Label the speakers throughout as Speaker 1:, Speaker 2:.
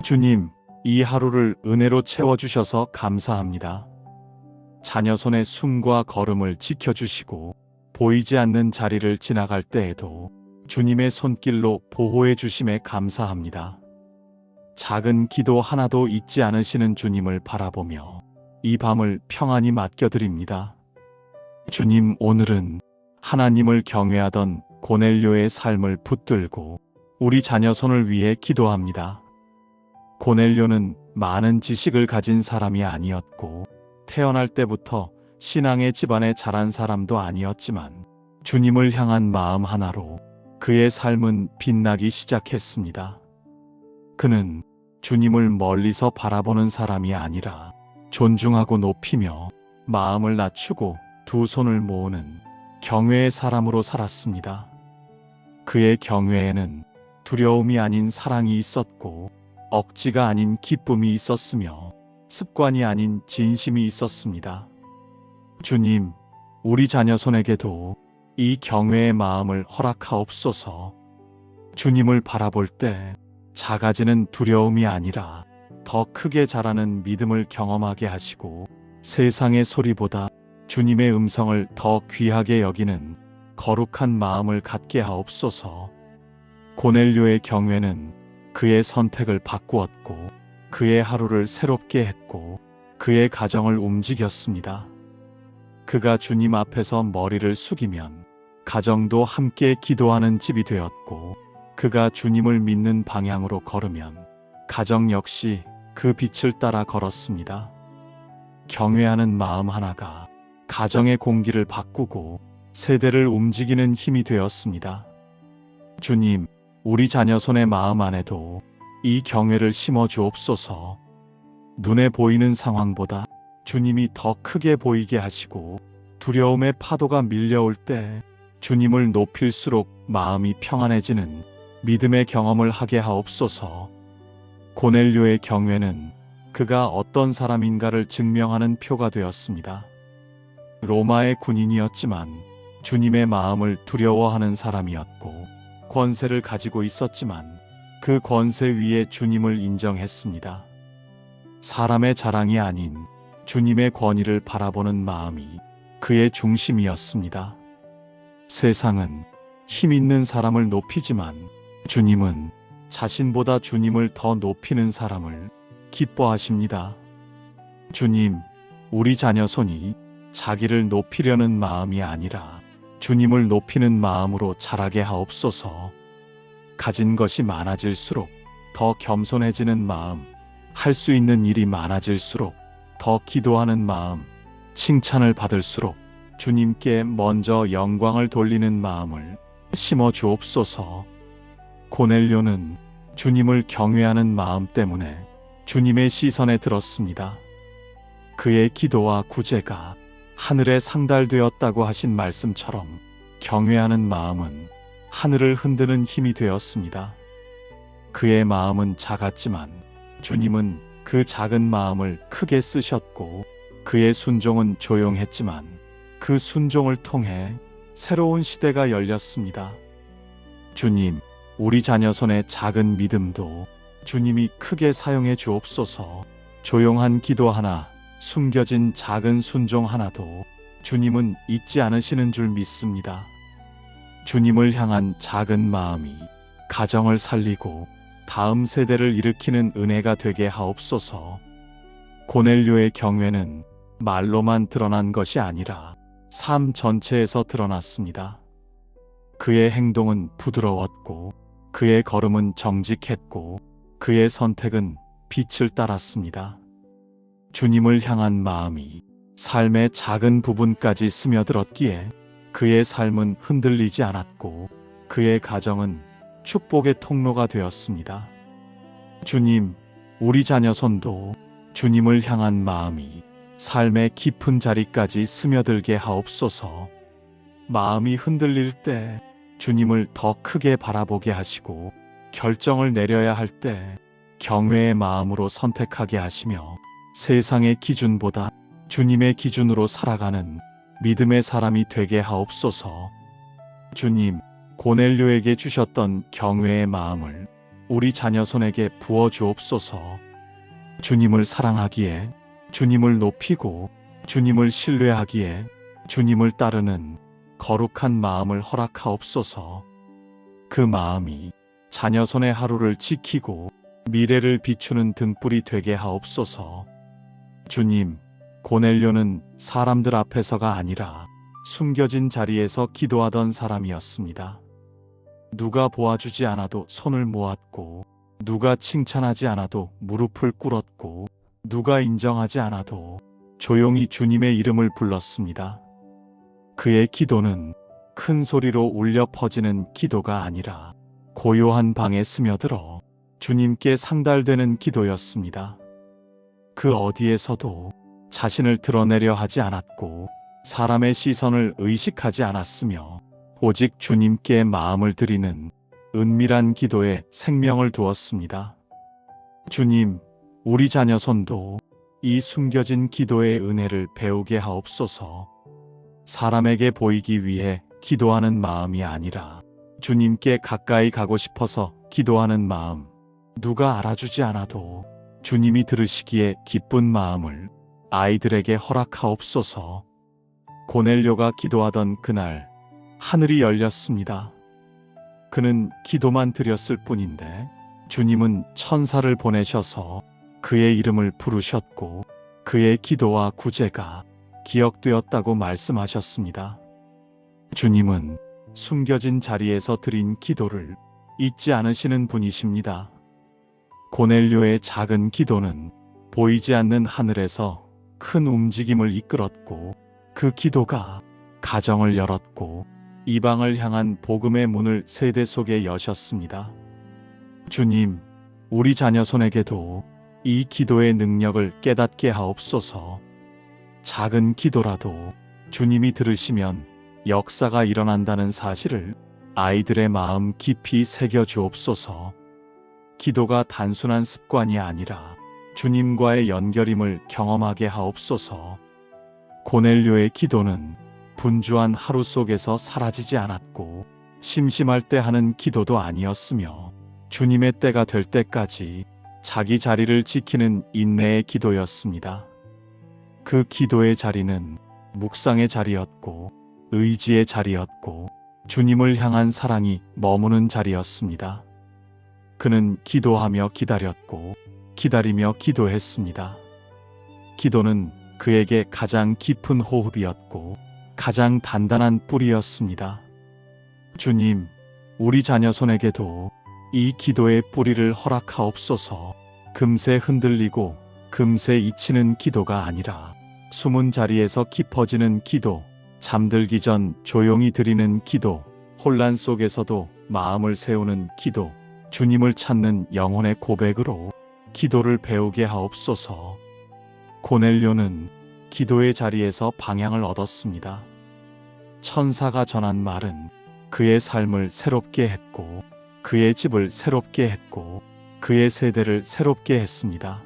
Speaker 1: 주님, 이 하루를 은혜로 채워주셔서 감사합니다. 자녀 손의 숨과 걸음을 지켜주시고 보이지 않는 자리를 지나갈 때에도 주님의 손길로 보호해 주심에 감사합니다. 작은 기도 하나도 잊지 않으시는 주님을 바라보며 이 밤을 평안히 맡겨드립니다. 주님, 오늘은 하나님을 경외하던 고넬료의 삶을 붙들고 우리 자녀 손을 위해 기도합니다. 고넬료는 많은 지식을 가진 사람이 아니었고 태어날 때부터 신앙의 집안에 자란 사람도 아니었지만 주님을 향한 마음 하나로 그의 삶은 빛나기 시작했습니다. 그는 주님을 멀리서 바라보는 사람이 아니라 존중하고 높이며 마음을 낮추고 두 손을 모으는 경외의 사람으로 살았습니다. 그의 경외에는 두려움이 아닌 사랑이 있었고 억지가 아닌 기쁨이 있었으며 습관이 아닌 진심이 있었습니다. 주님, 우리 자녀 손에게도 이 경외의 마음을 허락하옵소서. 주님을 바라볼 때 작아지는 두려움이 아니라 더 크게 자라는 믿음을 경험하게 하시고 세상의 소리보다 주님의 음성을 더 귀하게 여기는 거룩한 마음을 갖게 하옵소서. 고넬료의 경외는 그의 선택을 바꾸었고 그의 하루를 새롭게 했고 그의 가정을 움직였습니다. 그가 주님 앞에서 머리를 숙이면 가정도 함께 기도하는 집이 되었고 그가 주님을 믿는 방향으로 걸으면 가정 역시 그 빛을 따라 걸었습니다. 경외하는 마음 하나가 가정의 공기를 바꾸고 세대를 움직이는 힘이 되었습니다. 주님, 우리 자녀 손의 마음 안에도 이 경외를 심어 주옵소서. 눈에 보이는 상황보다 주님이 더 크게 보이게 하시고 두려움의 파도가 밀려올 때 주님을 높일수록 마음이 평안해지는 믿음의 경험을 하게 하옵소서. 고넬료의 경외는 그가 어떤 사람인가를 증명하는 표가 되었습니다. 로마의 군인이었지만 주님의 마음을 두려워하는 사람이었고 권세를 가지고 있었지만 그 권세 위에 주님을 인정했습니다. 사람의 자랑이 아닌 주님의 권위를 바라보는 마음이 그의 중심이었습니다. 세상은 힘 있는 사람을 높이지만 주님은 자신보다 주님을 더 높이는 사람을 기뻐하십니다. 주님, 우리 자녀 손이 자기를 높이려는 마음이 아니라 주님을 높이는 마음으로 자라게 하옵소서. 가진 것이 많아질수록 더 겸손해지는 마음, 할 수 있는 일이 많아질수록 더 기도하는 마음, 칭찬을 받을수록 주님께 먼저 영광을 돌리는 마음을 심어 주옵소서. 고넬료는 주님을 경외하는 마음 때문에 주님의 시선에 들었습니다. 그의 기도와 구제가 하늘에 상달되었다고 하신 말씀처럼 경외하는 마음은 하늘을 흔드는 힘이 되었습니다. 그의 마음은 작았지만 주님은 그 작은 마음을 크게 쓰셨고 그의 순종은 조용했지만 그 순종을 통해 새로운 시대가 열렸습니다. 주님, 우리 자녀 손의 작은 믿음도 주님이 크게 사용해 주옵소서. 조용한 기도 하나, 숨겨진 작은 순종 하나도 주님은 잊지 않으시는 줄 믿습니다. 주님을 향한 작은 마음이 가정을 살리고 다음 세대를 일으키는 은혜가 되게 하옵소서. 고넬료의 경외는 말로만 드러난 것이 아니라 삶 전체에서 드러났습니다. 그의 행동은 부드러웠고 그의 걸음은 정직했고 그의 선택은 빛을 따랐습니다. 주님을 향한 마음이 삶의 작은 부분까지 스며들었기에 그의 삶은 흔들리지 않았고 그의 가정은 축복의 통로가 되었습니다. 주님, 우리 자녀 손도 주님을 향한 마음이 삶의 깊은 자리까지 스며들게 하옵소서. 마음이 흔들릴 때 주님을 더 크게 바라보게 하시고 결정을 내려야 할 때 경외의 마음으로 선택하게 하시며 세상의 기준보다 주님의 기준으로 살아가는 믿음의 사람이 되게 하옵소서. 주님, 고넬료에게 주셨던 경외의 마음을 우리 자녀 손에게 부어 주옵소서. 주님을 사랑하기에, 주님을 높이고 주님을 신뢰하기에 주님을 따르는 거룩한 마음을 허락하옵소서. 그 마음이 자녀 손의 하루를 지키고 미래를 비추는 등불이 되게 하옵소서. 주님, 고넬료는 사람들 앞에서가 아니라 숨겨진 자리에서 기도하던 사람이었습니다. 누가 보아주지 않아도 손을 모았고, 누가 칭찬하지 않아도 무릎을 꿇었고, 누가 인정하지 않아도 조용히 주님의 이름을 불렀습니다. 그의 기도는 큰 소리로 울려 퍼지는 기도가 아니라 고요한 방에 스며들어 주님께 상달되는 기도였습니다. 그 어디에서도 자신을 드러내려 하지 않았고 사람의 시선을 의식하지 않았으며 오직 주님께 마음을 드리는 은밀한 기도에 생명을 두었습니다. 주님, 우리 자녀 손도 이 숨겨진 기도의 은혜를 배우게 하옵소서. 사람에게 보이기 위해 기도하는 마음이 아니라 주님께 가까이 가고 싶어서 기도하는 마음, 누가 알아주지 않아도 주님이 들으시기에 기쁜 마음을 아이들에게 허락하옵소서. 고넬료가 기도하던 그날 하늘이 열렸습니다. 그는 기도만 드렸을 뿐인데 주님은 천사를 보내셔서 그의 이름을 부르셨고 그의 기도와 구제가 기억되었다고 말씀하셨습니다. 주님은 숨겨진 자리에서 드린 기도를 잊지 않으시는 분이십니다. 고넬료의 작은 기도는 보이지 않는 하늘에서 큰 움직임을 이끌었고 그 기도가 가정을 열었고 이방을 향한 복음의 문을 세대 속에 여셨습니다. 주님, 우리 자녀 손에게도 이 기도의 능력을 깨닫게 하옵소서. 작은 기도라도 주님이 들으시면 역사가 일어난다는 사실을 아이들의 마음 깊이 새겨 주옵소서. 기도가 단순한 습관이 아니라 주님과의 연결임을 경험하게 하옵소서. 고넬료의 기도는 분주한 하루 속에서 사라지지 않았고 심심할 때 하는 기도도 아니었으며 주님의 때가 될 때까지 자기 자리를 지키는 인내의 기도였습니다. 그 기도의 자리는 묵상의 자리였고 의지의 자리였고 주님을 향한 사랑이 머무는 자리였습니다. 그는 기도하며 기다렸고 기다리며 기도했습니다. 기도는 그에게 가장 깊은 호흡이었고 가장 단단한 뿌리였습니다. 주님, 우리 자녀 손에게도 이 기도의 뿌리를 허락하옵소서. 금세 흔들리고 금세 잊히는 기도가 아니라 숨은 자리에서 깊어지는 기도, 잠들기 전 조용히 드리는 기도, 혼란 속에서도 마음을 세우는 기도, 주님을 찾는 영혼의 고백으로 기도를 배우게 하옵소서. 고넬료는 기도의 자리에서 방향을 얻었습니다. 천사가 전한 말은 그의 삶을 새롭게 했고 그의 집을 새롭게 했고 그의 세대를 새롭게 했습니다.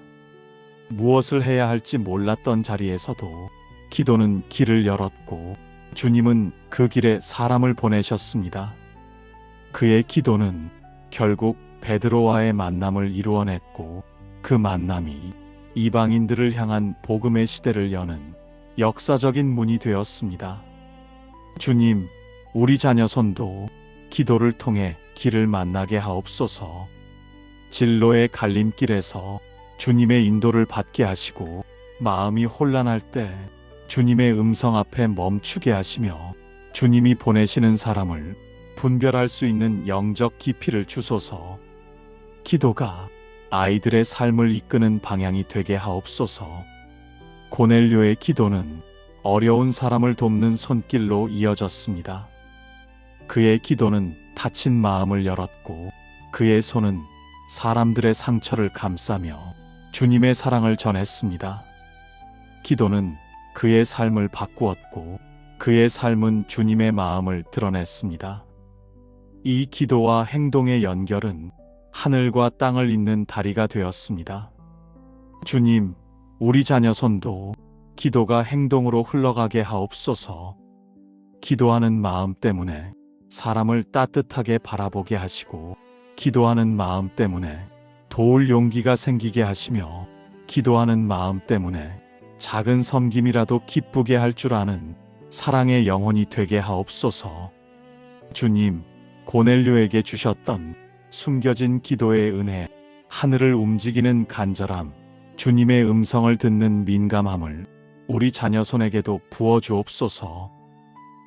Speaker 1: 무엇을 해야 할지 몰랐던 자리에서도 기도는 길을 열었고 주님은 그 길에 사람을 보내셨습니다. 그의 기도는 결국 베드로와의 만남을 이루어냈고 그 만남이 이방인들을 향한 복음의 시대를 여는 역사적인 문이 되었습니다. 주님, 우리 자녀 손도 기도를 통해 길을 만나게 하옵소서. 진로의 갈림길에서 주님의 인도를 받게 하시고 마음이 혼란할 때 주님의 음성 앞에 멈추게 하시며 주님이 보내시는 사람을 분별할 수 있는 영적 깊이를 주소서. 기도가 아이들의 삶을 이끄는 방향이 되게 하옵소서. 고넬료의 기도는 어려운 사람을 돕는 손길로 이어졌습니다. 그의 기도는 다친 마음을 열었고 그의 손은 사람들의 상처를 감싸며 주님의 사랑을 전했습니다. 기도는 그의 삶을 바꾸었고 그의 삶은 주님의 마음을 드러냈습니다. 이 기도와 행동의 연결은 하늘과 땅을 잇는 다리가 되었습니다. 주님, 우리 자녀 손도 기도가 행동으로 흘러가게 하옵소서. 기도하는 마음 때문에 사람을 따뜻하게 바라보게 하시고 기도하는 마음 때문에 도울 용기가 생기게 하시며 기도하는 마음 때문에 작은 섬김이라도 기쁘게 할 줄 아는 사랑의 영혼이 되게 하옵소서. 주님, 고넬료에게 주셨던 숨겨진 기도의 은혜, 하늘을 움직이는 간절함, 주님의 음성을 듣는 민감함을 우리 자녀 손에게도 부어 주옵소서.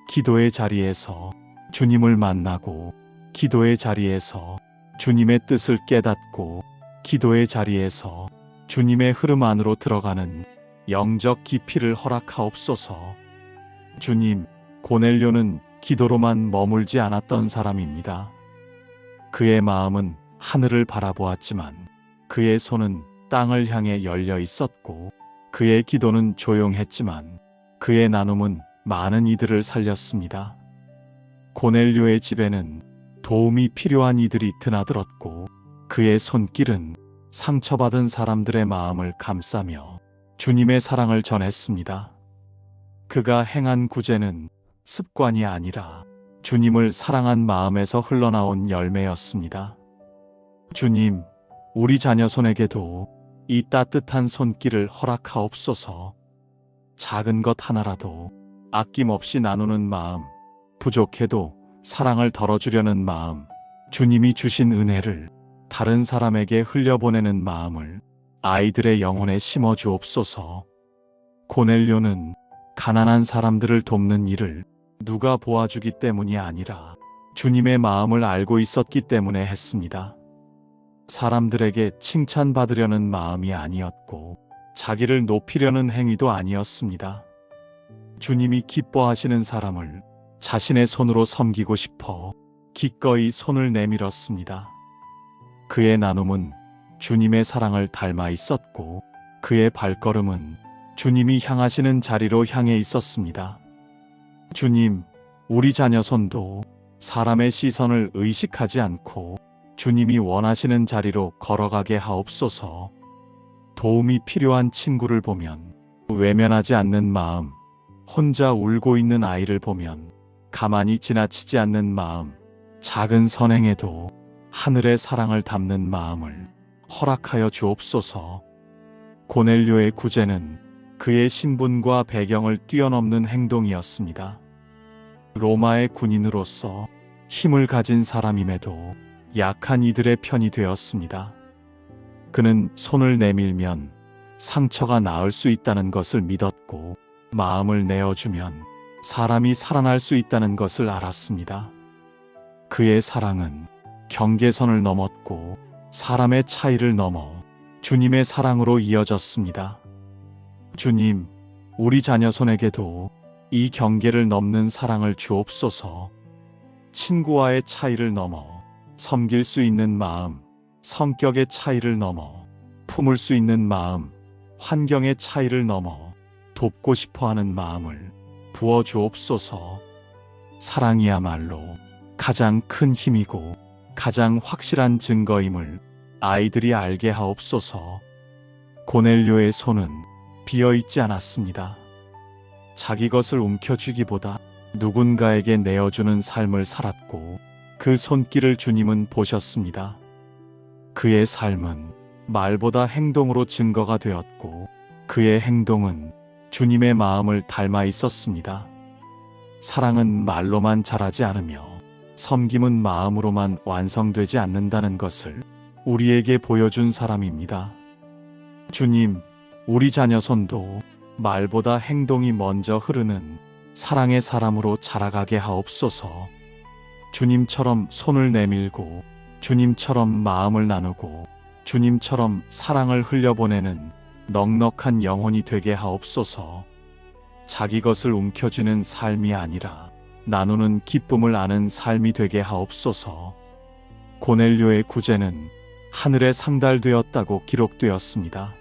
Speaker 1: 기도의 자리에서 주님을 만나고, 기도의 자리에서 주님의 뜻을 깨닫고, 기도의 자리에서 주님의 흐름 안으로 들어가는 영적 깊이를 허락하옵소서. 주님, 고넬료는 기도로만 머물지 않았던 사람입니다. 그의 마음은 하늘을 바라보았지만 그의 손은 땅을 향해 열려 있었고, 그의 기도는 조용했지만 그의 나눔은 많은 이들을 살렸습니다. 고넬료의 집에는 도움이 필요한 이들이 드나들었고, 그의 손길은 상처받은 사람들의 마음을 감싸며 주님의 사랑을 전했습니다. 그가 행한 구제는 습관이 아니라 주님을 사랑한 마음에서 흘러나온 열매였습니다. 주님, 우리 자녀 손에게도 이 따뜻한 손길을 허락하옵소서. 작은 것 하나라도 아낌없이 나누는 마음, 부족해도 사랑을 덜어주려는 마음, 주님이 주신 은혜를 다른 사람에게 흘려보내는 마음을 아이들의 영혼에 심어 주옵소서. 고넬료는 가난한 사람들을 돕는 일을 누가 보아주기 때문이 아니라 주님의 마음을 알고 있었기 때문에 했습니다. 사람들에게 칭찬받으려는 마음이 아니었고 자기를 높이려는 행위도 아니었습니다. 주님이 기뻐하시는 사람을 자신의 손으로 섬기고 싶어 기꺼이 손을 내밀었습니다. 그의 나눔은 주님의 사랑을 닮아 있었고 그의 발걸음은 주님이 향하시는 자리로 향해 있었습니다. 주님, 우리 자녀 손도 사람의 시선을 의식하지 않고 주님이 원하시는 자리로 걸어가게 하옵소서. 도움이 필요한 친구를 보면 외면하지 않는 마음, 혼자 울고 있는 아이를 보면 가만히 지나치지 않는 마음, 작은 선행에도 하늘의 사랑을 담는 마음을 허락하여 주옵소서. 고넬료의 구제는 그의 신분과 배경을 뛰어넘는 행동이었습니다. 로마의 군인으로서 힘을 가진 사람임에도 약한 이들의 편이 되었습니다. 그는 손을 내밀면 상처가 나을 수 있다는 것을 믿었고 마음을 내어주면 사람이 살아날 수 있다는 것을 알았습니다. 그의 사랑은 경계선을 넘었고 사람의 차이를 넘어 주님의 사랑으로 이어졌습니다. 주님, 우리 자녀 손에게도 이 경계를 넘는 사랑을 주옵소서. 친구와의 차이를 넘어 섬길 수 있는 마음, 성격의 차이를 넘어 품을 수 있는 마음, 환경의 차이를 넘어 돕고 싶어하는 마음을 부어 주옵소서. 사랑이야말로 가장 큰 힘이고 가장 확실한 증거임을 아이들이 알게 하옵소서. 고넬료의 손은 비어있지 않았습니다. 자기 것을 움켜쥐기보다 누군가에게 내어주는 삶을 살았고 그 손길을 주님은 보셨습니다. 그의 삶은 말보다 행동으로 증거가 되었고 그의 행동은 주님의 마음을 닮아 있었습니다. 사랑은 말로만 자라지 않으며 섬김은 마음으로만 완성되지 않는다는 것을 우리에게 보여준 사람입니다. 주님, 우리 자녀 손도 말보다 행동이 먼저 흐르는 사랑의 사람으로 자라가게 하옵소서. 주님처럼 손을 내밀고 주님처럼 마음을 나누고 주님처럼 사랑을 흘려보내는 넉넉한 영혼이 되게 하옵소서. 자기 것을 움켜쥐는 삶이 아니라 나누는 기쁨을 아는 삶이 되게 하옵소서. 고넬료의 구제는 하늘에 상달되었다고 기록되었습니다.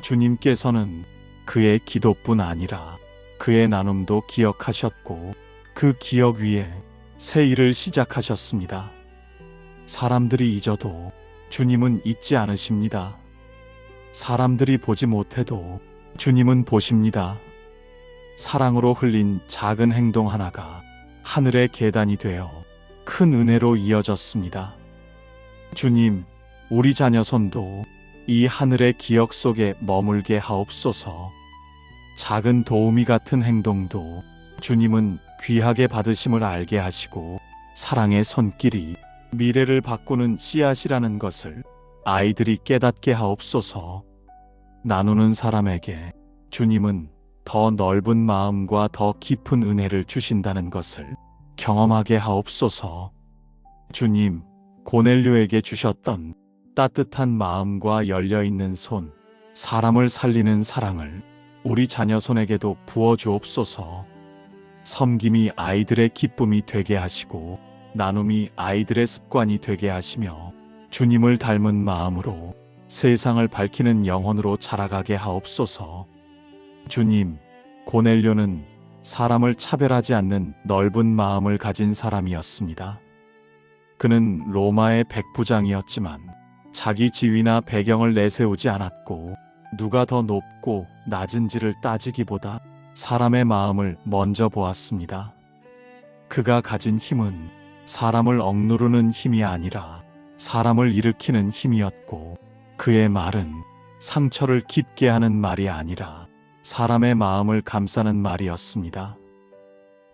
Speaker 1: 주님께서는 그의 기도뿐 아니라 그의 나눔도 기억하셨고 그 기억 위에 새 일을 시작하셨습니다. 사람들이 잊어도 주님은 잊지 않으십니다. 사람들이 보지 못해도 주님은 보십니다. 사랑으로 흘린 작은 행동 하나가 하늘의 계단이 되어 큰 은혜로 이어졌습니다. 주님, 우리 자녀 손도 이 하늘의 기억 속에 머물게 하옵소서. 작은 도우미 같은 행동도 주님은 귀하게 받으심을 알게 하시고 사랑의 손길이 미래를 바꾸는 씨앗이라는 것을 아이들이 깨닫게 하옵소서. 나누는 사람에게 주님은 더 넓은 마음과 더 깊은 은혜를 주신다는 것을 경험하게 하옵소서. 주님, 고넬료에게 주셨던 따뜻한 마음과 열려있는 손, 사람을 살리는 사랑을 우리 자녀 손에게도 부어주옵소서. 섬김이 아이들의 기쁨이 되게 하시고 나눔이 아이들의 습관이 되게 하시며 주님을 닮은 마음으로 세상을 밝히는 영혼으로 자라가게 하옵소서. 주님, 고넬료는 사람을 차별하지 않는 넓은 마음을 가진 사람이었습니다. 그는 로마의 백부장이었지만 자기 지위나 배경을 내세우지 않았고 누가 더 높고 낮은지를 따지기보다 사람의 마음을 먼저 보았습니다. 그가 가진 힘은 사람을 억누르는 힘이 아니라 사람을 일으키는 힘이었고 그의 말은 상처를 깊게 하는 말이 아니라 사람의 마음을 감싸는 말이었습니다.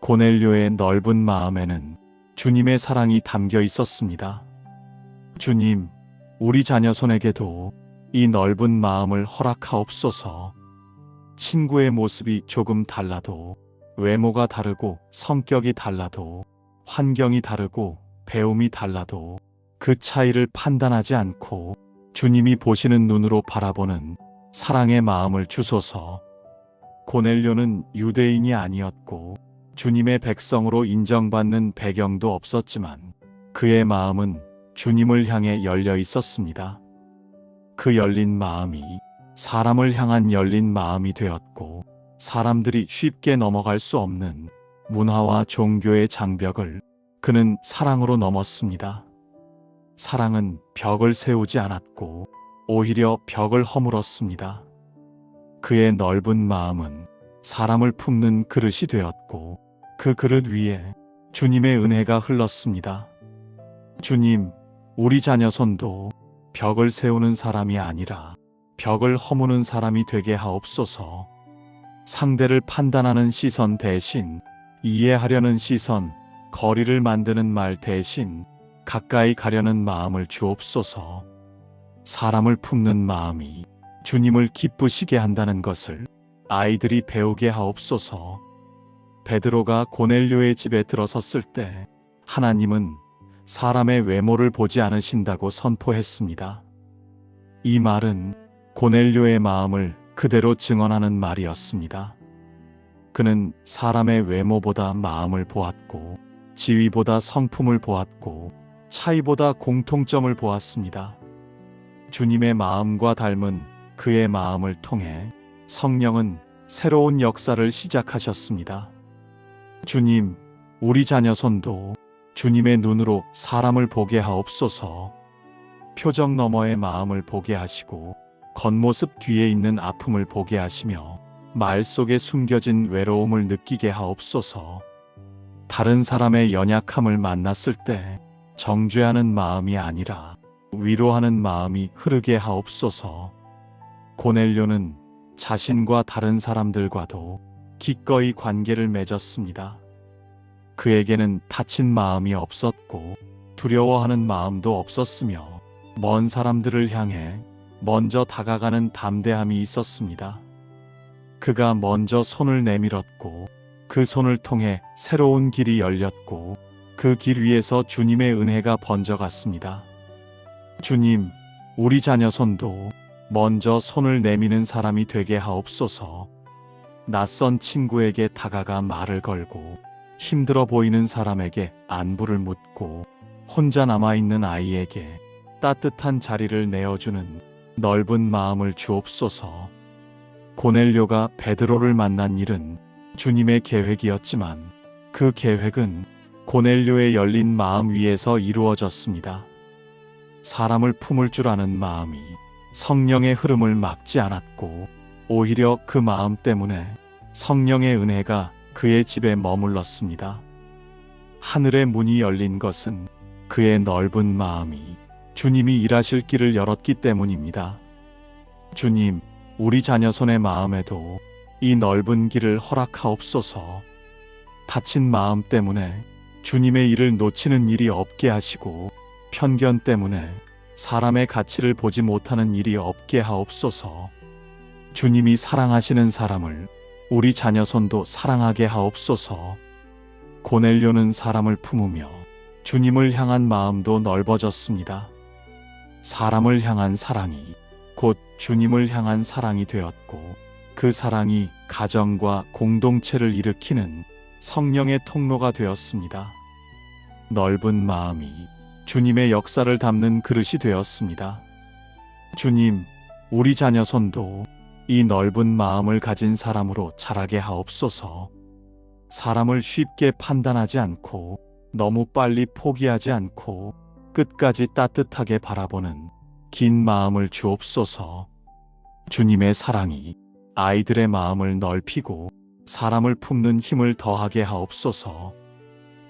Speaker 1: 고넬료의 넓은 마음에는 주님의 사랑이 담겨 있었습니다. 주님, 우리 자녀 손에게도 이 넓은 마음을 허락하옵소서. 친구의 모습이 조금 달라도, 외모가 다르고 성격이 달라도, 환경이 다르고 배움이 달라도 그 차이를 판단하지 않고 주님이 보시는 눈으로 바라보는 사랑의 마음을 주소서. 고넬료는 유대인이 아니었고 주님의 백성으로 인정받는 배경도 없었지만 그의 마음은 주님을 향해 열려 있었습니다. 그 열린 마음이 사람을 향한 열린 마음이 되었고 사람들이 쉽게 넘어갈 수 없는 문화와 종교의 장벽을 그는 사랑으로 넘었습니다. 사랑은 벽을 세우지 않았고 오히려 벽을 허물었습니다. 그의 넓은 마음은 사람을 품는 그릇이 되었고 그 그릇 위에 주님의 은혜가 흘렀습니다. 주님, 우리 자녀 손도 벽을 세우는 사람이 아니라 벽을 허무는 사람이 되게 하옵소서. 상대를 판단하는 시선 대신 이해하려는 시선, 거리를 만드는 말 대신 가까이 가려는 마음을 주옵소서. 사람을 품는 마음이 주님을 기쁘시게 한다는 것을 아이들이 배우게 하옵소서. 베드로가 고넬료의 집에 들어섰을 때 하나님은 사람의 외모를 보지 않으신다고 선포했습니다. 이 말은 고넬료의 마음을 그대로 증언하는 말이었습니다. 그는 사람의 외모보다 마음을 보았고 지위보다 성품을 보았고 차이보다 공통점을 보았습니다. 주님의 마음과 닮은 그의 마음을 통해 성령은 새로운 역사를 시작하셨습니다. 주님, 우리 자녀 손도 주님의 눈으로 사람을 보게 하옵소서. 표정 너머의 마음을 보게 하시고 겉모습 뒤에 있는 아픔을 보게 하시며 말 속에 숨겨진 외로움을 느끼게 하옵소서. 다른 사람의 연약함을 만났을 때 정죄하는 마음이 아니라 위로하는 마음이 흐르게 하옵소서. 고넬료는 자신과 다른 사람들과도 기꺼이 관계를 맺었습니다. 그에게는 다친 마음이 없었고 두려워하는 마음도 없었으며 먼 사람들을 향해 먼저 다가가는 담대함이 있었습니다. 그가 먼저 손을 내밀었고 그 손을 통해 새로운 길이 열렸고 그 길 위에서 주님의 은혜가 번져갔습니다. 주님, 우리 자녀 손도 먼저 손을 내미는 사람이 되게 하옵소서. 낯선 친구에게 다가가 말을 걸고 힘들어 보이는 사람에게 안부를 묻고 혼자 남아있는 아이에게 따뜻한 자리를 내어주는 넓은 마음을 주옵소서. 고넬료가 베드로를 만난 일은 주님의 계획이었지만 그 계획은 고넬료의 열린 마음 위에서 이루어졌습니다. 사람을 품을 줄 아는 마음이 성령의 흐름을 막지 않았고 오히려 그 마음 때문에 성령의 은혜가 그의 집에 머물렀습니다. 하늘의 문이 열린 것은 그의 넓은 마음이 주님이 일하실 길을 열었기 때문입니다. 주님, 우리 자녀 손의 마음에도 이 넓은 길을 허락하옵소서. 다친 마음 때문에 주님의 일을 놓치는 일이 없게 하시고, 편견 때문에 사람의 가치를 보지 못하는 일이 없게 하옵소서. 주님이 사랑하시는 사람을 우리 자녀 손도 사랑하게 하옵소서. 고넬료는 사람을 품으며 주님을 향한 마음도 넓어졌습니다. 사람을 향한 사랑이 곧 주님을 향한 사랑이 되었고, 그 사랑이 가정과 공동체를 일으키는 성령의 통로가 되었습니다. 넓은 마음이 주님의 역사를 담는 그릇이 되었습니다. 주님, 우리 자녀 손도 이 넓은 마음을 가진 사람으로 자라게 하옵소서. 사람을 쉽게 판단하지 않고, 너무 빨리 포기하지 않고, 끝까지 따뜻하게 바라보는 긴 마음을 주옵소서. 주님의 사랑이 아이들의 마음을 넓히고 사람을 품는 힘을 더하게 하옵소서.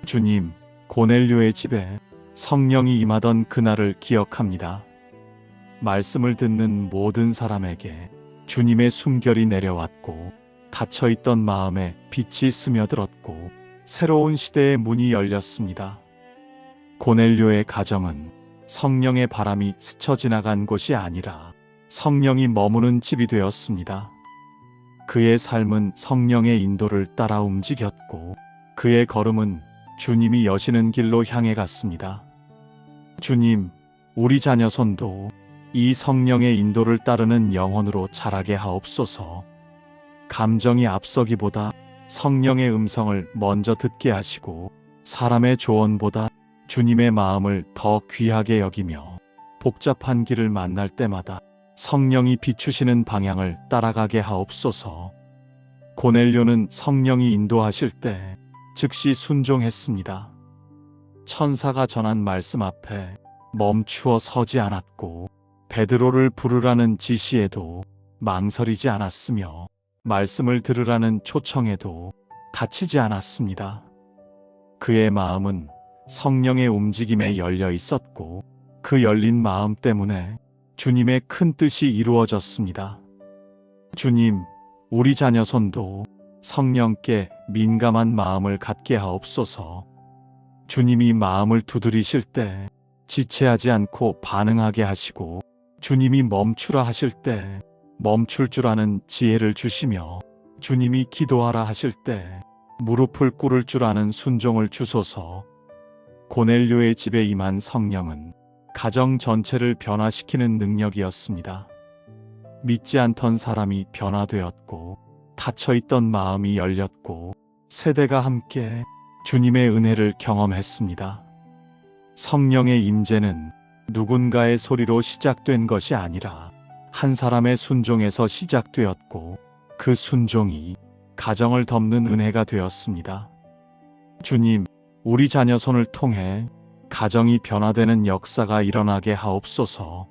Speaker 1: 주님, 고넬료의 집에 성령이 임하던 그날을 기억합니다. 말씀을 듣는 모든 사람에게 주님의 숨결이 내려왔고, 닫혀있던 마음에 빛이 스며들었고, 새로운 시대의 문이 열렸습니다. 고넬료의 가정은 성령의 바람이 스쳐 지나간 곳이 아니라 성령이 머무는 집이 되었습니다. 그의 삶은 성령의 인도를 따라 움직였고, 그의 걸음은 주님이 여시는 길로 향해 갔습니다. 주님, 우리 자녀 손도 이 성령의 인도를 따르는 영혼으로 자라게 하옵소서. 감정이 앞서기보다 성령의 음성을 먼저 듣게 하시고, 사람의 조언보다 주님의 마음을 더 귀하게 여기며, 복잡한 길을 만날 때마다 성령이 비추시는 방향을 따라가게 하옵소서. 고넬료는 성령이 인도하실 때 즉시 순종했습니다. 천사가 전한 말씀 앞에 멈추어 서지 않았고, 베드로를 부르라는 지시에도 망설이지 않았으며, 말씀을 들으라는 초청에도 다치지 않았습니다. 그의 마음은 성령의 움직임에 열려 있었고, 그 열린 마음 때문에 주님의 큰 뜻이 이루어졌습니다. 주님, 우리 자녀 손도 성령께 민감한 마음을 갖게 하옵소서. 주님이 마음을 두드리실 때 지체하지 않고 반응하게 하시고, 주님이 멈추라 하실 때 멈출 줄 아는 지혜를 주시며, 주님이 기도하라 하실 때 무릎을 꿇을 줄 아는 순종을 주소서. 고넬료의 집에 임한 성령은 가정 전체를 변화시키는 능력이었습니다. 믿지 않던 사람이 변화되었고, 닫혀있던 마음이 열렸고, 세대가 함께 주님의 은혜를 경험했습니다. 성령의 임재는 누군가의 소리로 시작된 것이 아니라 한 사람의 순종에서 시작되었고, 그 순종이 가정을 덮는 은혜가 되었습니다. 주님, 우리 자녀 손을 통해 가정이 변화되는 역사가 일어나게 하옵소서.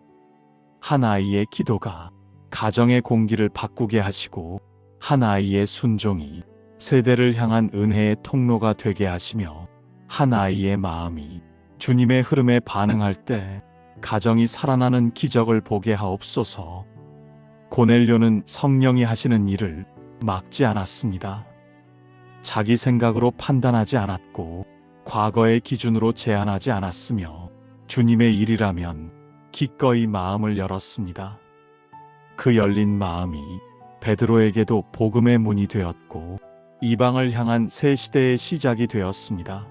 Speaker 1: 한 아이의 기도가 가정의 공기를 바꾸게 하시고, 한 아이의 순종이 세대를 향한 은혜의 통로가 되게 하시며, 한 아이의 마음이 주님의 흐름에 반응할 때 가정이 살아나는 기적을 보게 하옵소서. 고넬료는 성령이 하시는 일을 막지 않았습니다. 자기 생각으로 판단하지 않았고, 과거의 기준으로 제한하지 않았으며, 주님의 일이라면 기꺼이 마음을 열었습니다. 그 열린 마음이 베드로에게도 복음의 문이 되었고, 이방을 향한 새 시대의 시작이 되었습니다.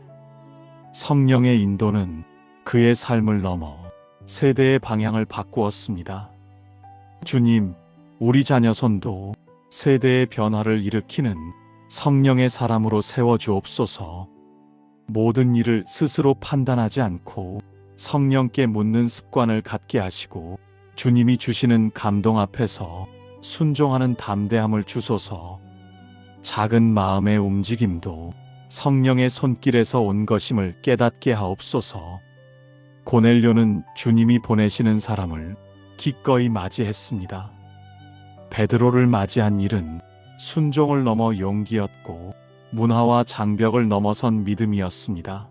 Speaker 1: 성령의 인도는 그의 삶을 넘어 세대의 방향을 바꾸었습니다. 주님, 우리 자녀 손도 세대의 변화를 일으키는 성령의 사람으로 세워주옵소서. 모든 일을 스스로 판단하지 않고 성령께 묻는 습관을 갖게 하시고, 주님이 주시는 감동 앞에서 순종하는 담대함을 주소서. 작은 마음의 움직임도 성령의 손길에서 온 것임을 깨닫게 하옵소서. 고넬료는 주님이 보내시는 사람을 기꺼이 맞이했습니다. 베드로를 맞이한 일은 순종을 넘어 용기였고, 문화와 장벽을 넘어선 믿음이었습니다.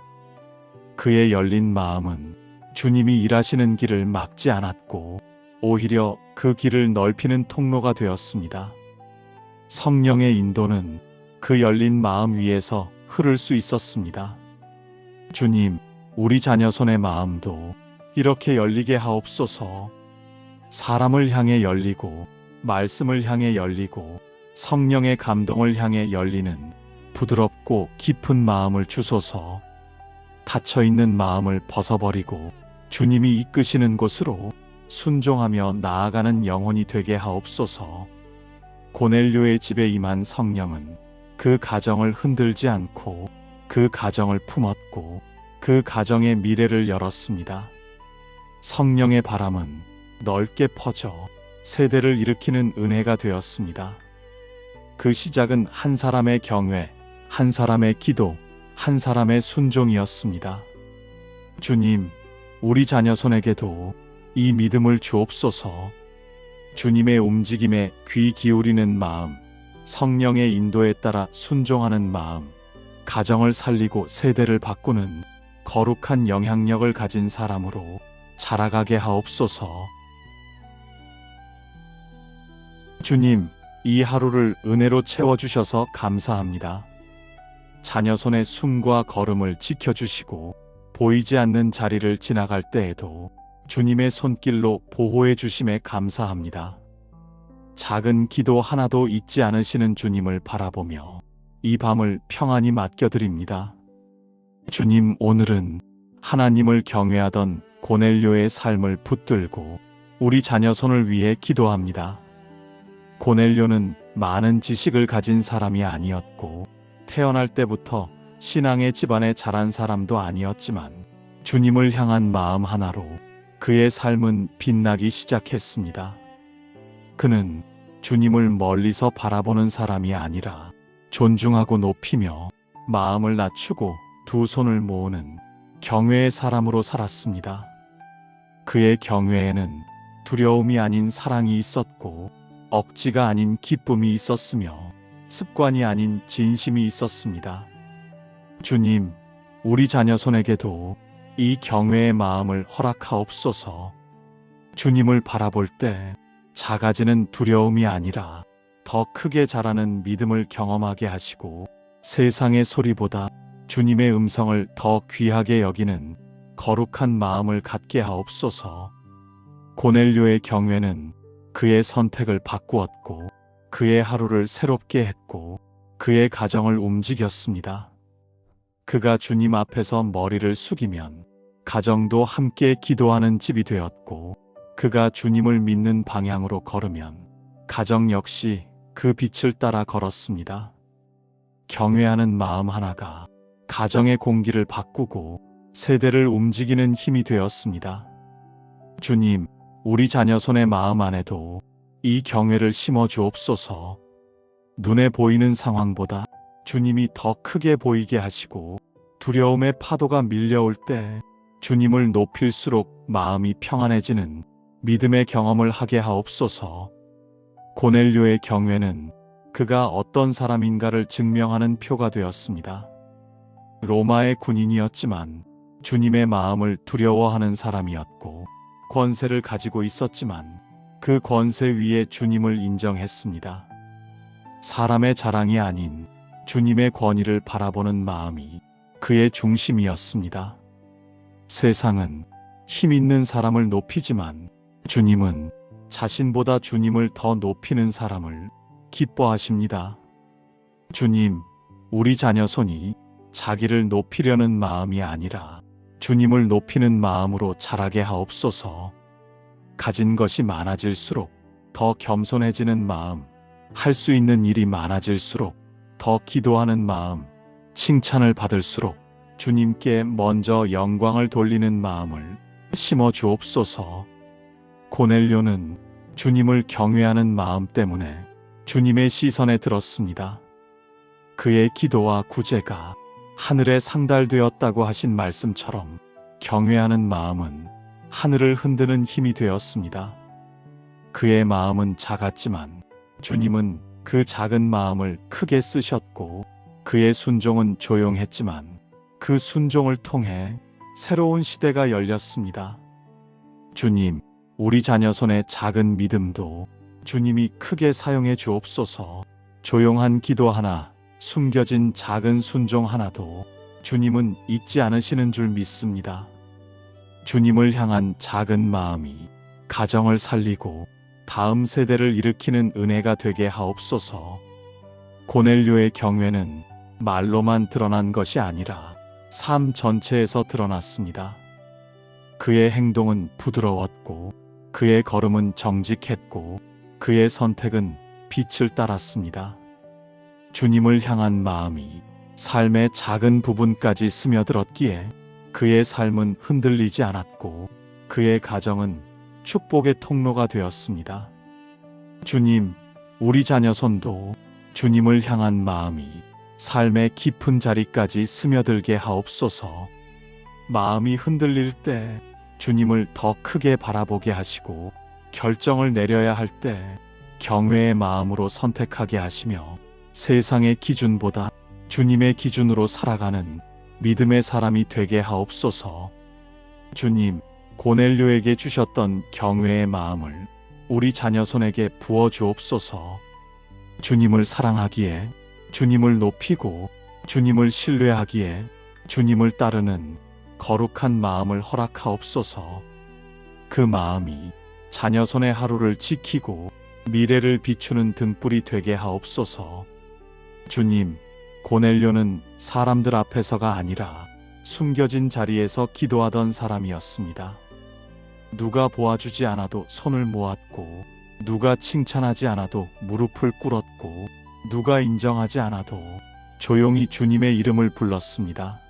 Speaker 1: 그의 열린 마음은 주님이 일하시는 길을 막지 않았고 오히려 그 길을 넓히는 통로가 되었습니다. 성령의 인도는 그 열린 마음 위에서 흐를 수 있었습니다. 주님, 우리 자녀 손의 마음도 이렇게 열리게 하옵소서. 사람을 향해 열리고 말씀을 향해 열리고 성령의 감동을 향해 열리는 부드럽고 깊은 마음을 주소서. 닫혀있는 마음을 벗어버리고 주님이 이끄시는 곳으로 순종하며 나아가는 영혼이 되게 하옵소서. 고넬료의 집에 임한 성령은 그 가정을 흔들지 않고 그 가정을 품었고 그 가정의 미래를 열었습니다. 성령의 바람은 넓게 퍼져 세대를 일으키는 은혜가 되었습니다. 그 시작은 한 사람의 경외, 한 사람의 기도, 한 사람의 순종이었습니다. 주님, 우리 자녀 손에게도 이 믿음을 주옵소서. 주님의 움직임에 귀 기울이는 마음, 성령의 인도에 따라 순종하는 마음, 가정을 살리고 세대를 바꾸는 거룩한 영향력을 가진 사람으로 자라가게 하옵소서. 주님, 이 하루를 은혜로 채워주셔서 감사합니다. 자녀 손의 숨과 걸음을 지켜주시고 보이지 않는 자리를 지나갈 때에도 주님의 손길로 보호해 주심에 감사합니다. 작은 기도 하나도 잊지 않으시는 주님을 바라보며 이 밤을 평안히 맡겨드립니다. 주님, 오늘은 하나님을 경외하던 고넬료의 삶을 붙들고 우리 자녀 손을 위해 기도합니다. 고넬료는 많은 지식을 가진 사람이 아니었고 태어날 때부터 신앙의 집안에 자란 사람도 아니었지만 주님을 향한 마음 하나로 그의 삶은 빛나기 시작했습니다. 그는 주님을 멀리서 바라보는 사람이 아니라 존중하고 높이며 마음을 낮추고 두 손을 모으는 경외의 사람으로 살았습니다. 그의 경외에는 두려움이 아닌 사랑이 있었고 억지가 아닌 기쁨이 있었으며 습관이 아닌 진심이 있었습니다. 주님, 우리 자녀 손에게도 이 경외의 마음을 허락하옵소서. 주님을 바라볼 때 작아지는 두려움이 아니라 더 크게 자라는 믿음을 경험하게 하시고 세상의 소리보다 주님의 음성을 더 귀하게 여기는 거룩한 마음을 갖게 하옵소서. 고넬료의 경외는 그의 선택을 바꾸었고 그의 하루를 새롭게 했고 그의 가정을 움직였습니다. 그가 주님 앞에서 머리를 숙이면 가정도 함께 기도하는 집이 되었고 그가 주님을 믿는 방향으로 걸으면 가정 역시 그 빛을 따라 걸었습니다. 경외하는 마음 하나가 가정의 공기를 바꾸고 세대를 움직이는 힘이 되었습니다. 주님, 우리 자녀 손의 마음 안에도 이 경외를 심어 주옵소서. 눈에 보이는 상황보다 주님이 더 크게 보이게 하시고 두려움의 파도가 밀려올 때 주님을 높일수록 마음이 평안해지는 믿음의 경험을 하게 하옵소서. 고넬료의 경외는 그가 어떤 사람인가를 증명하는 표가 되었습니다. 로마의 군인이었지만 주님의 마음을 두려워하는 사람이었고 권세를 가지고 있었지만 그 권세 위에 주님을 인정했습니다. 사람의 자랑이 아닌 주님의 권위를 바라보는 마음이 그의 중심이었습니다. 세상은 힘 있는 사람을 높이지만 주님은 자신보다 주님을 더 높이는 사람을 기뻐하십니다. 주님, 우리 자녀 손이 자기를 높이려는 마음이 아니라 주님을 높이는 마음으로 자라게 하옵소서. 가진 것이 많아질수록 더 겸손해지는 마음, 할 수 있는 일이 많아질수록 더 기도하는 마음, 칭찬을 받을수록 주님께 먼저 영광을 돌리는 마음을 심어 주옵소서. 고넬료는 주님을 경외하는 마음 때문에 주님의 시선에 들었습니다. 그의 기도와 구제가 하늘에 상달되었다고 하신 말씀처럼 경외하는 마음은 하늘을 흔드는 힘이 되었습니다. 그의 마음은 작았지만 주님은 그 작은 마음을 크게 쓰셨고 그의 순종은 조용했지만 그 순종을 통해 새로운 시대가 열렸습니다. 주님, 우리 자녀 손의 작은 믿음도 주님이 크게 사용해 주옵소서. 조용한 기도 하나, 숨겨진 작은 순종 하나도 주님은 잊지 않으시는 줄 믿습니다. 주님을 향한 작은 마음이 가정을 살리고 다음 세대를 일으키는 은혜가 되게 하옵소서. 고넬료의 경외는 말로만 드러난 것이 아니라 삶 전체에서 드러났습니다. 그의 행동은 부드러웠고, 그의 걸음은 정직했고, 그의 선택은 빛을 따랐습니다. 주님을 향한 마음이 삶의 작은 부분까지 스며들었기에 그의 삶은 흔들리지 않았고, 그의 가정은 축복의 통로가 되었습니다. 주님, 우리 자녀 손도 주님을 향한 마음이 삶의 깊은 자리까지 스며들게 하옵소서. 마음이 흔들릴 때 주님을 더 크게 바라보게 하시고, 결정을 내려야 할 때 경외의 마음으로 선택하게 하시며, 세상의 기준보다 주님의 기준으로 살아가는 믿음의 사람이 되게 하옵소서. 주님, 고넬료에게 주셨던 경외의 마음을 우리 자녀 손에게 부어 주옵소서. 주님을 사랑하기에, 주님을 높이고, 주님을 신뢰하기에 주님을 따르는 거룩한 마음을 허락하옵소서. 그 마음이 자녀 손의 하루를 지키고 미래를 비추는 등불이 되게 하옵소서. 주님, 고넬료는 사람들 앞에서가 아니라 숨겨진 자리에서 기도하던 사람이었습니다. 누가 보아주지 않아도 손을 모았고, 누가 칭찬하지 않아도 무릎을 꿇었고, 누가 인정하지 않아도 조용히 주님의 이름을 불렀습니다.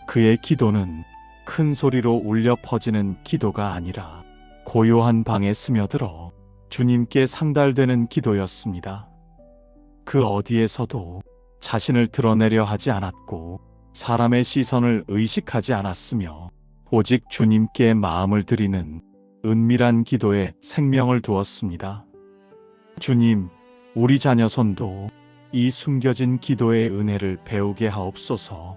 Speaker 1: 그의 기도는 큰 소리로 울려 퍼지는 기도가 아니라 고요한 방에 스며들어 주님께 상달되는 기도였습니다. 그 어디에서도 자신을 드러내려 하지 않았고, 사람의 시선을 의식하지 않았으며, 오직 주님께 마음을 드리는 은밀한 기도에 생명을 두었습니다. 주님, 우리 자녀 손도 이 숨겨진 기도의 은혜를 배우게 하옵소서.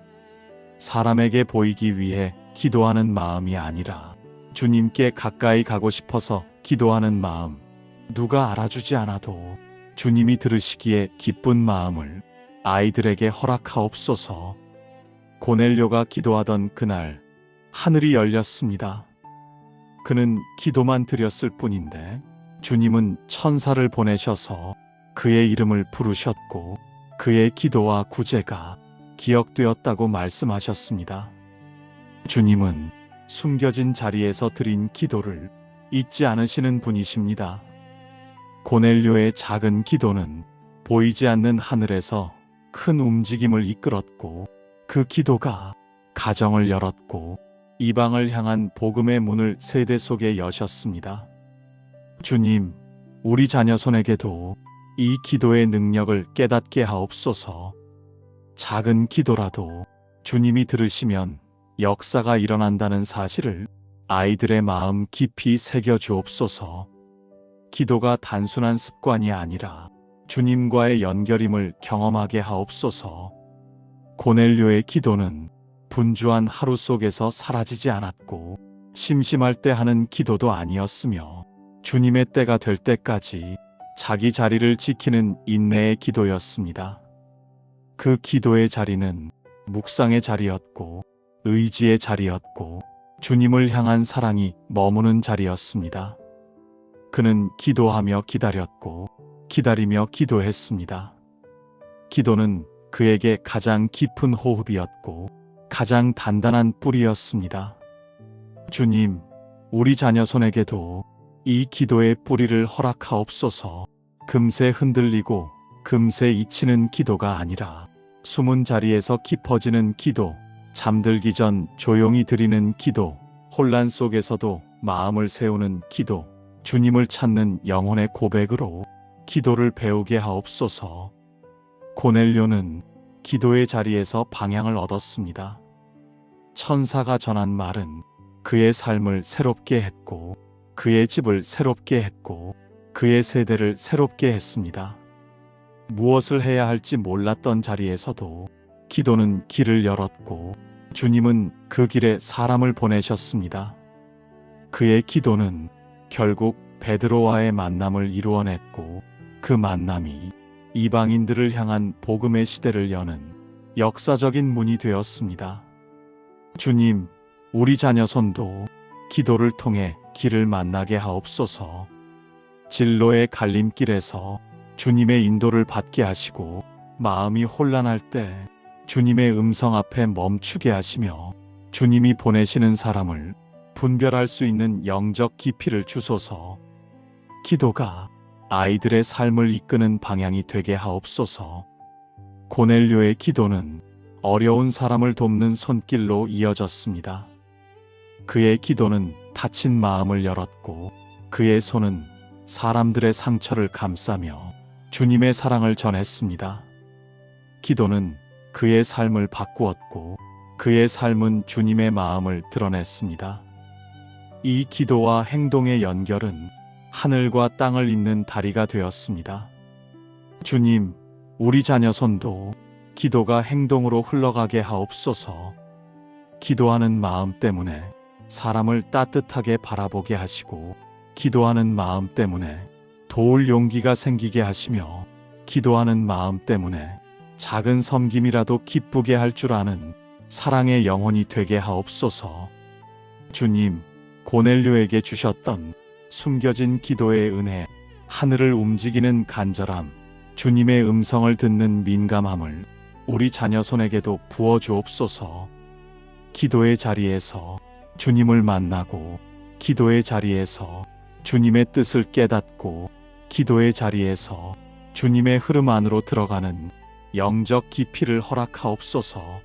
Speaker 1: 사람에게 보이기 위해 기도하는 마음이 아니라 주님께 가까이 가고 싶어서 기도하는 마음, 누가 알아주지 않아도 주님이 들으시기에 기쁜 마음을 아이들에게 허락하옵소서. 고넬료가 기도하던 그날 하늘이 열렸습니다. 그는 기도만 드렸을 뿐인데 주님은 천사를 보내셔서 그의 이름을 부르셨고, 그의 기도와 구제가 기억되었다고 말씀하셨습니다. 주님은 숨겨진 자리에서 드린 기도를 잊지 않으시는 분이십니다. 고넬료의 작은 기도는 보이지 않는 하늘에서 큰 움직임을 이끌었고, 그 기도가 가정을 열었고, 이방을 향한 복음의 문을 세대 속에 여셨습니다. 주님, 우리 자녀 손에게도 이 기도의 능력을 깨닫게 하옵소서. 작은 기도라도 주님이 들으시면 역사가 일어난다는 사실을 아이들의 마음 깊이 새겨 주옵소서. 기도가 단순한 습관이 아니라 주님과의 연결임을 경험하게 하옵소서. 고넬료의 기도는 분주한 하루 속에서 사라지지 않았고, 심심할 때 하는 기도도 아니었으며, 주님의 때가 될 때까지 자기 자리를 지키는 인내의 기도였습니다. 그 기도의 자리는 묵상의 자리였고, 의지의 자리였고, 주님을 향한 사랑이 머무는 자리였습니다. 그는 기도하며 기다렸고, 기다리며 기도했습니다. 기도는 그에게 가장 깊은 호흡이었고, 가장 단단한 뿌리였습니다. 주님, 우리 자녀 손에게도 이 기도의 뿌리를 허락하옵소서. 금세 흔들리고 금세 잊히는 기도가 아니라 숨은 자리에서 깊어지는 기도, 잠들기 전 조용히 드리는 기도, 혼란 속에서도 마음을 세우는 기도, 주님을 찾는 영혼의 고백으로 기도를 배우게 하옵소서. 고넬료는 기도의 자리에서 방향을 얻었습니다. 천사가 전한 말은 그의 삶을 새롭게 했고, 그의 집을 새롭게 했고, 그의 세대를 새롭게 했습니다. 무엇을 해야 할지 몰랐던 자리에서도 기도는 길을 열었고, 주님은 그 길에 사람을 보내셨습니다. 그의 기도는 결국 베드로와의 만남을 이루어냈고 그 만남이 이방인들을 향한 복음의 시대를 여는 역사적인 문이 되었습니다. 주님, 우리 자녀손도 기도를 통해 길을 만나게 하옵소서. 진로의 갈림길에서 주님의 인도를 받게 하시고 마음이 혼란할 때 주님의 음성 앞에 멈추게 하시며 주님이 보내시는 사람을 분별할 수 있는 영적 깊이를 주소서. 기도가 아이들의 삶을 이끄는 방향이 되게 하옵소서. 고넬료의 기도는 어려운 사람을 돕는 손길로 이어졌습니다. 그의 기도는 다친 마음을 열었고 그의 손은 사람들의 상처를 감싸며 주님의 사랑을 전했습니다. 기도는 그의 삶을 바꾸었고 그의 삶은 주님의 마음을 드러냈습니다. 이 기도와 행동의 연결은 하늘과 땅을 잇는 다리가 되었습니다. 주님, 우리 자녀손도 기도가 행동으로 흘러가게 하옵소서. 기도하는 마음 때문에 사람을 따뜻하게 바라보게 하시고 기도하는 마음 때문에 도울 용기가 생기게 하시며 기도하는 마음 때문에 작은 섬김이라도 기쁘게 할 줄 아는 사랑의 영혼이 되게 하옵소서. 주님, 고넬료에게 주셨던 숨겨진 기도의 은혜, 하늘을 움직이는 간절함, 주님의 음성을 듣는 민감함을 우리 자녀손에게도 부어주옵소서. 기도의 자리에서 주님을 만나고 기도의 자리에서 주님의 뜻을 깨닫고 기도의 자리에서 주님의 흐름 안으로 들어가는 영적 깊이를 허락하옵소서.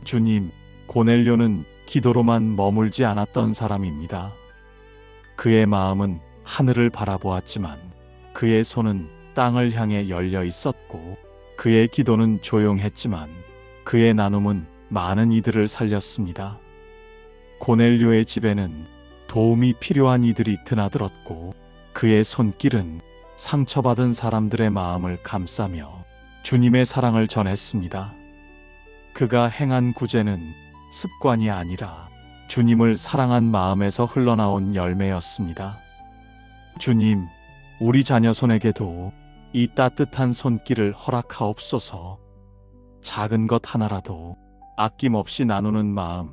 Speaker 1: 주님, 고넬료는 기도로만 머물지 않았던 사람입니다. 그의 마음은 하늘을 바라보았지만 그의 손은 땅을 향해 열려 있었고 그의 기도는 조용했지만 그의 나눔은 많은 이들을 살렸습니다. 고넬료의 집에는 도움이 필요한 이들이 드나들었고 그의 손길은 상처받은 사람들의 마음을 감싸며 주님의 사랑을 전했습니다. 그가 행한 구제는 습관이 아니라 주님을 사랑한 마음에서 흘러나온 열매였습니다. 주님, 우리 자녀손에게도 이 따뜻한 손길을 허락하옵소서. 작은 것 하나라도 아낌없이 나누는 마음,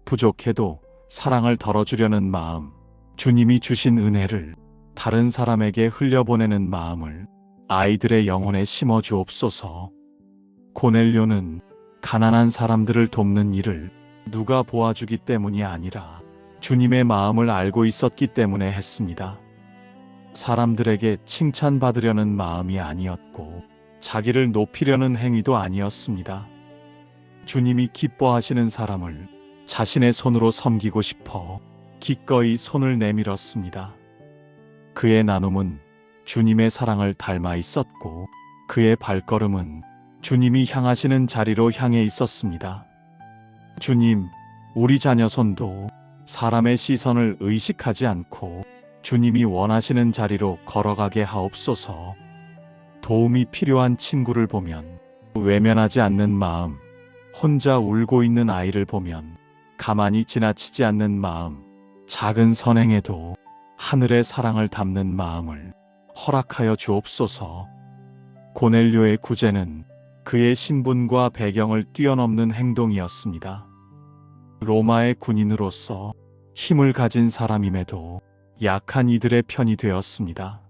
Speaker 1: 부족해도 사랑을 덜어주려는 마음, 주님이 주신 은혜를 다른 사람에게 흘려보내는 마음을 아이들의 영혼에 심어주옵소서. 고넬료는 가난한 사람들을 돕는 일을 누가 보아주기 때문이 아니라 주님의 마음을 알고 있었기 때문에 했습니다. 사람들에게 칭찬받으려는 마음이 아니었고 자기를 높이려는 행위도 아니었습니다. 주님이 기뻐하시는 사람을 자신의 손으로 섬기고 싶어 기꺼이 손을 내밀었습니다. 그의 나눔은 주님의 사랑을 닮아 있었고 그의 발걸음은 주님이 향하시는 자리로 향해 있었습니다. 주님, 우리 자녀손도 사람의 시선을 의식하지 않고 주님이 원하시는 자리로 걸어가게 하옵소서. 도움이 필요한 친구를 보면 외면하지 않는 마음, 혼자 울고 있는 아이를 보면 가만히 지나치지 않는 마음, 작은 선행에도 하늘의 사랑을 담는 마음을 허락하여 주옵소서. 고넬료의 구제는 그의 신분과 배경을 뛰어넘는 행동이었습니다. 로마의 군인으로서 힘을 가진 사람임에도 약한 이들의 편이 되었습니다.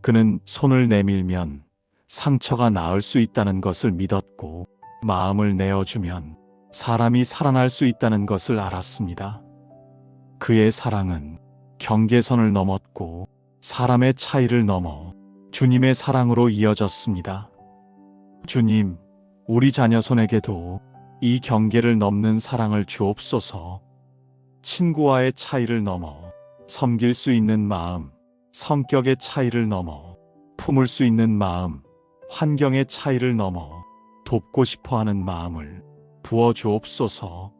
Speaker 1: 그는 손을 내밀면 상처가 나을 수 있다는 것을 믿었고 마음을 내어주면 사람이 살아날 수 있다는 것을 알았습니다. 그의 사랑은 경계선을 넘었고 사람의 차이를 넘어 주님의 사랑으로 이어졌습니다. 주님, 우리 자녀손에게도 이 경계를 넘는 사랑을 주옵소서. 친구와의 차이를 넘어 섬길 수 있는 마음, 성격의 차이를 넘어 품을 수 있는 마음, 환경의 차이를 넘어 돕고 싶어하는 마음을 부어주옵소서.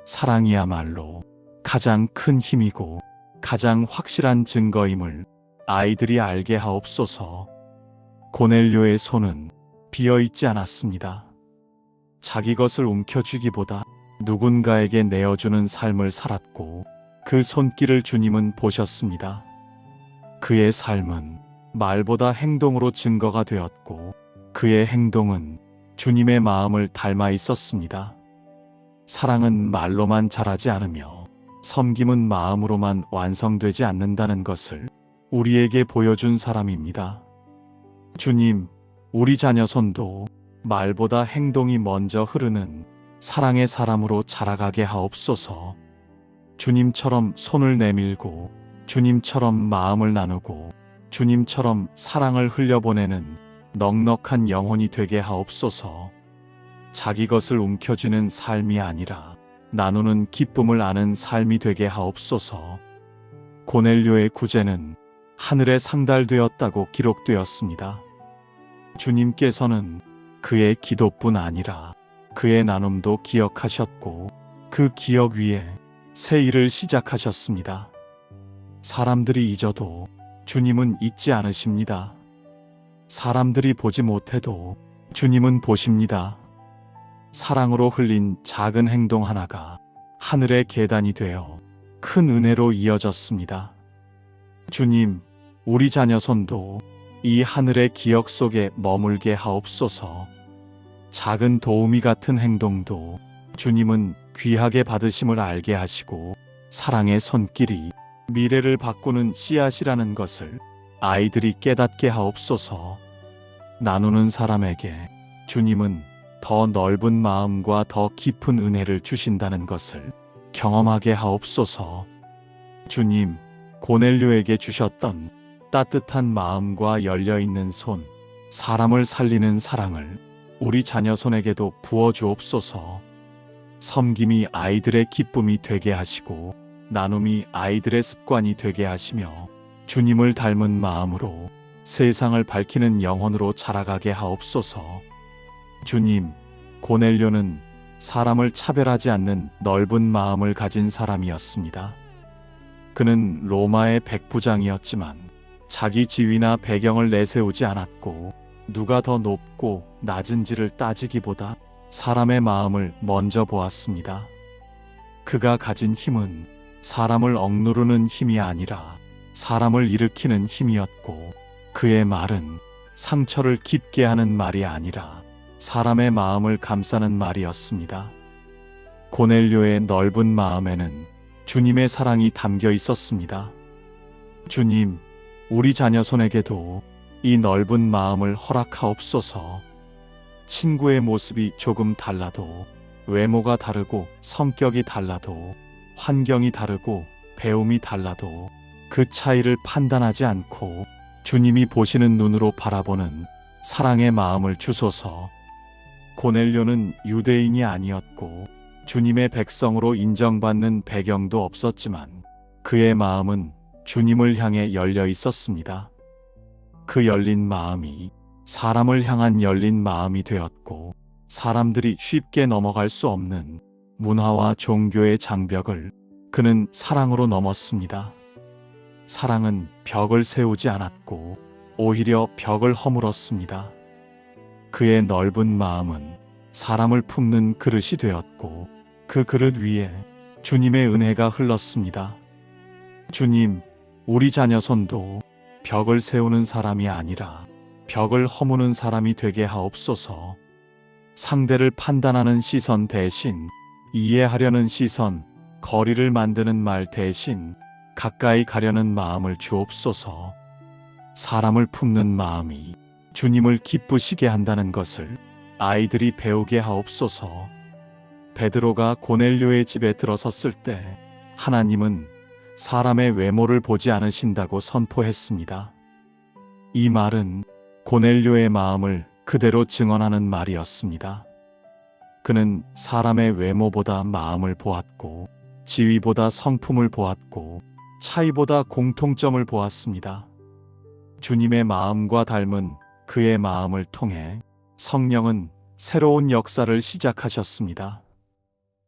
Speaker 1: 사랑이야말로 가장 큰 힘이고 가장 확실한 증거임을 아이들이 알게 하옵소서. 고넬료의 손은 비어있지 않았습니다. 자기 것을 움켜쥐기보다 누군가에게 내어주는 삶을 살았고 그 손길을 주님은 보셨습니다. 그의 삶은 말보다 행동으로 증거가 되었고 그의 행동은 주님의 마음을 닮아 있었습니다. 사랑은 말로만 자라지 않으며 섬김은 마음으로만 완성되지 않는다는 것을 우리에게 보여준 사람입니다. 주님, 우리 자녀 손도 말보다 행동이 먼저 흐르는 사랑의 사람으로 자라가게 하옵소서. 주님처럼 손을 내밀고 주님처럼 마음을 나누고 주님처럼 사랑을 흘려보내는 넉넉한 영혼이 되게 하옵소서. 자기 것을 움켜쥐는 삶이 아니라 나누는 기쁨을 아는 삶이 되게 하옵소서. 고넬료의 구제는 하늘에 상달되었다고 기록되었습니다. 주님께서는 그의 기도뿐 아니라 그의 나눔도 기억하셨고 그 기억 위에 새 일을 시작하셨습니다. 사람들이 잊어도 주님은 잊지 않으십니다. 사람들이 보지 못해도 주님은 보십니다. 사랑으로 흘린 작은 행동 하나가 하늘의 계단이 되어 큰 은혜로 이어졌습니다. 주님, 우리 자녀 손도 이 하늘의 기억 속에 머물게 하옵소서. 작은 도우미 같은 행동도 주님은 귀하게 받으심을 알게 하시고 사랑의 손길이 미래를 바꾸는 씨앗이라는 것을 아이들이 깨닫게 하옵소서. 나누는 사람에게 주님은 더 넓은 마음과 더 깊은 은혜를 주신다는 것을 경험하게 하옵소서. 주님, 고넬료에게 주셨던 따뜻한 마음과 열려있는 손, 사람을 살리는 사랑을 우리 자녀 손에게도 부어주옵소서. 섬김이 아이들의 기쁨이 되게 하시고 나눔이 아이들의 습관이 되게 하시며 주님을 닮은 마음으로 세상을 밝히는 영혼으로 자라가게 하옵소서. 주님, 고넬료는 사람을 차별하지 않는 넓은 마음을 가진 사람이었습니다. 그는 로마의 백부장이었지만 자기 지위나 배경을 내세우지 않았고 누가 더 높고 낮은지를 따지기보다 사람의 마음을 먼저 보았습니다. 그가 가진 힘은 사람을 억누르는 힘이 아니라 사람을 일으키는 힘이었고 그의 말은 상처를 깊게 하는 말이 아니라 사람의 마음을 감싸는 말이었습니다. 고넬료의 넓은 마음에는 주님의 사랑이 담겨 있었습니다. 주님, 우리 자녀 손에게도 이 넓은 마음을 허락하옵소서. 친구의 모습이 조금 달라도, 외모가 다르고 성격이 달라도, 환경이 다르고 배움이 달라도 그 차이를 판단하지 않고 주님이 보시는 눈으로 바라보는 사랑의 마음을 주소서. 고넬료는 유대인이 아니었고 주님의 백성으로 인정받는 배경도 없었지만 그의 마음은 주님을 향해 열려 있었습니다. 그 열린 마음이 사람을 향한 열린 마음이 되었고 사람들이 쉽게 넘어갈 수 없는 문화와 종교의 장벽을 그는 사랑으로 넘었습니다. 사랑은 벽을 세우지 않았고 오히려 벽을 허물었습니다. 그의 넓은 마음은 사람을 품는 그릇이 되었고 그 그릇 위에 주님의 은혜가 흘렀습니다. 주님, 우리 자녀 손도 벽을 세우는 사람이 아니라 벽을 허무는 사람이 되게 하옵소서. 상대를 판단하는 시선 대신 이해하려는 시선, 거리를 만드는 말 대신 가까이 가려는 마음을 주옵소서. 사람을 품는 마음이 주님을 기쁘시게 한다는 것을 아이들이 배우게 하옵소서. 베드로가 고넬료의 집에 들어섰을 때 하나님은 사람의 외모를 보지 않으신다고 선포했습니다. 이 말은 고넬료의 마음을 그대로 증언하는 말이었습니다. 그는 사람의 외모보다 마음을 보았고 지위보다 성품을 보았고 차이보다 공통점을 보았습니다. 주님의 마음과 닮은 그의 마음을 통해 성령은 새로운 역사를 시작하셨습니다.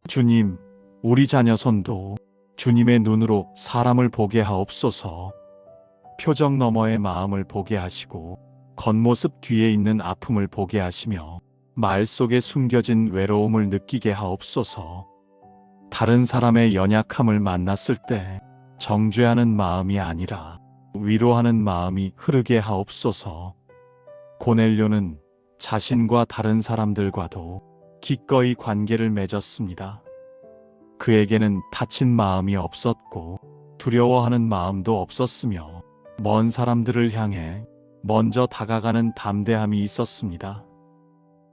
Speaker 1: 주님, 우리 자녀 손도 주님의 눈으로 사람을 보게 하옵소서. 표정 너머의 마음을 보게 하시고 겉모습 뒤에 있는 아픔을 보게 하시며 말 속에 숨겨진 외로움을 느끼게 하옵소서. 다른 사람의 연약함을 만났을 때 정죄하는 마음이 아니라 위로하는 마음이 흐르게 하옵소서. 고넬료는 자신과 다른 사람들과도 기꺼이 관계를 맺었습니다. 그에게는 다친 마음이 없었고 두려워하는 마음도 없었으며 먼 사람들을 향해 먼저 다가가는 담대함이 있었습니다.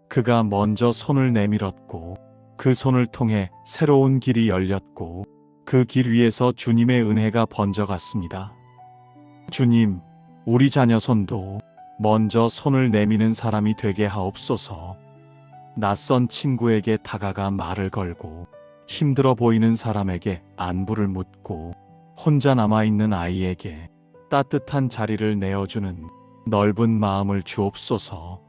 Speaker 1: 그가 먼저 손을 내밀었고 그 손을 통해 새로운 길이 열렸고 그 길 위에서 주님의 은혜가 번져갔습니다. 주님, 우리 자녀 손도 먼저 손을 내미는 사람이 되게 하옵소서. 낯선 친구에게 다가가 말을 걸고 힘들어 보이는 사람에게 안부를 묻고 혼자 남아있는 아이에게 따뜻한 자리를 내어주는 넓은 마음을 주옵소서.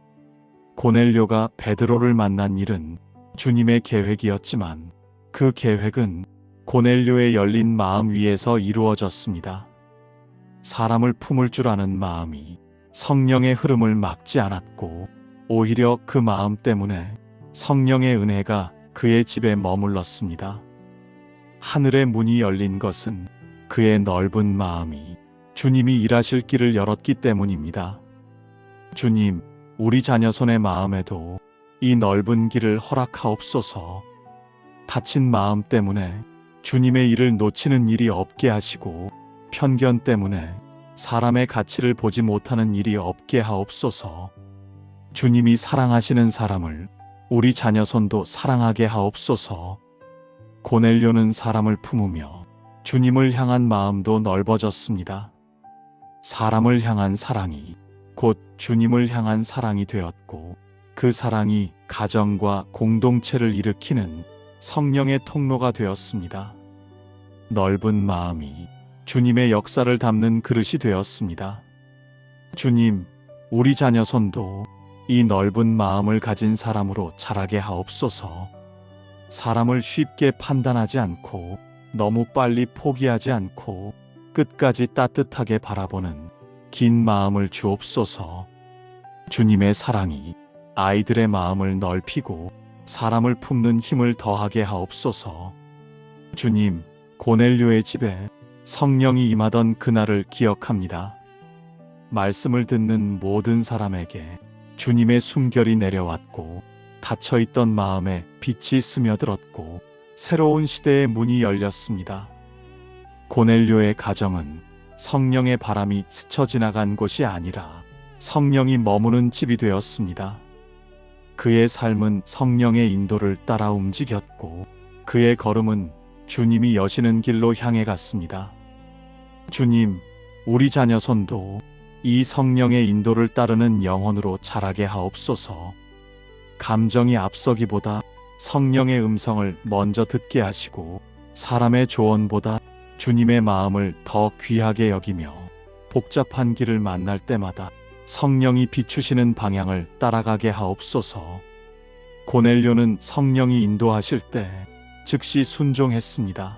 Speaker 1: 고넬료가 베드로를 만난 일은 주님의 계획이었지만 그 계획은 고넬료의 열린 마음 위에서 이루어졌습니다. 사람을 품을 줄 아는 마음이 성령의 흐름을 막지 않았고 오히려 그 마음 때문에 성령의 은혜가 그의 집에 머물렀습니다. 하늘의 문이 열린 것은 그의 넓은 마음이 주님이 일하실 길을 열었기 때문입니다. 주님, 우리 자녀 손의 마음에도 이 넓은 길을 허락하옵소서. 다친 마음 때문에 주님의 일을 놓치는 일이 없게 하시고 편견 때문에 사람의 가치를 보지 못하는 일이 없게 하옵소서. 주님이 사랑하시는 사람을 우리 자녀 손도 사랑하게 하옵소서. 고넬료는 사람을 품으며 주님을 향한 마음도 넓어졌습니다. 사람을 향한 사랑이 곧 주님을 향한 사랑이 되었고 그 사랑이 가정과 공동체를 일으키는 성령의 통로가 되었습니다. 넓은 마음이 주님의 역사를 담는 그릇이 되었습니다. 주님, 우리 자녀 손도 이 넓은 마음을 가진 사람으로 자라게 하옵소서. 사람을 쉽게 판단하지 않고 너무 빨리 포기하지 않고 끝까지 따뜻하게 바라보는 긴 마음을 주옵소서. 주님의 사랑이 아이들의 마음을 넓히고 사람을 품는 힘을 더하게 하옵소서. 주님, 고넬료의 집에 성령이 임하던 그날을 기억합니다. 말씀을 듣는 모든 사람에게 주님의 숨결이 내려왔고 닫혀있던 마음에 빛이 스며들었고 새로운 시대의 문이 열렸습니다. 고넬료의 가정은 성령의 바람이 스쳐 지나간 곳이 아니라 성령이 머무는 집이 되었습니다. 그의 삶은 성령의 인도를 따라 움직였고 그의 걸음은 주님이 여시는 길로 향해 갔습니다. 주님, 우리 자녀 손도 이 성령의 인도를 따르는 영혼으로 자라게 하옵소서. 감정이 앞서기보다 성령의 음성을 먼저 듣게 하시고 사람의 조언보다 주님의 마음을 더 귀하게 여기며 복잡한 길을 만날 때마다 성령이 비추시는 방향을 따라가게 하옵소서. 고넬료는 성령이 인도하실 때 즉시 순종했습니다.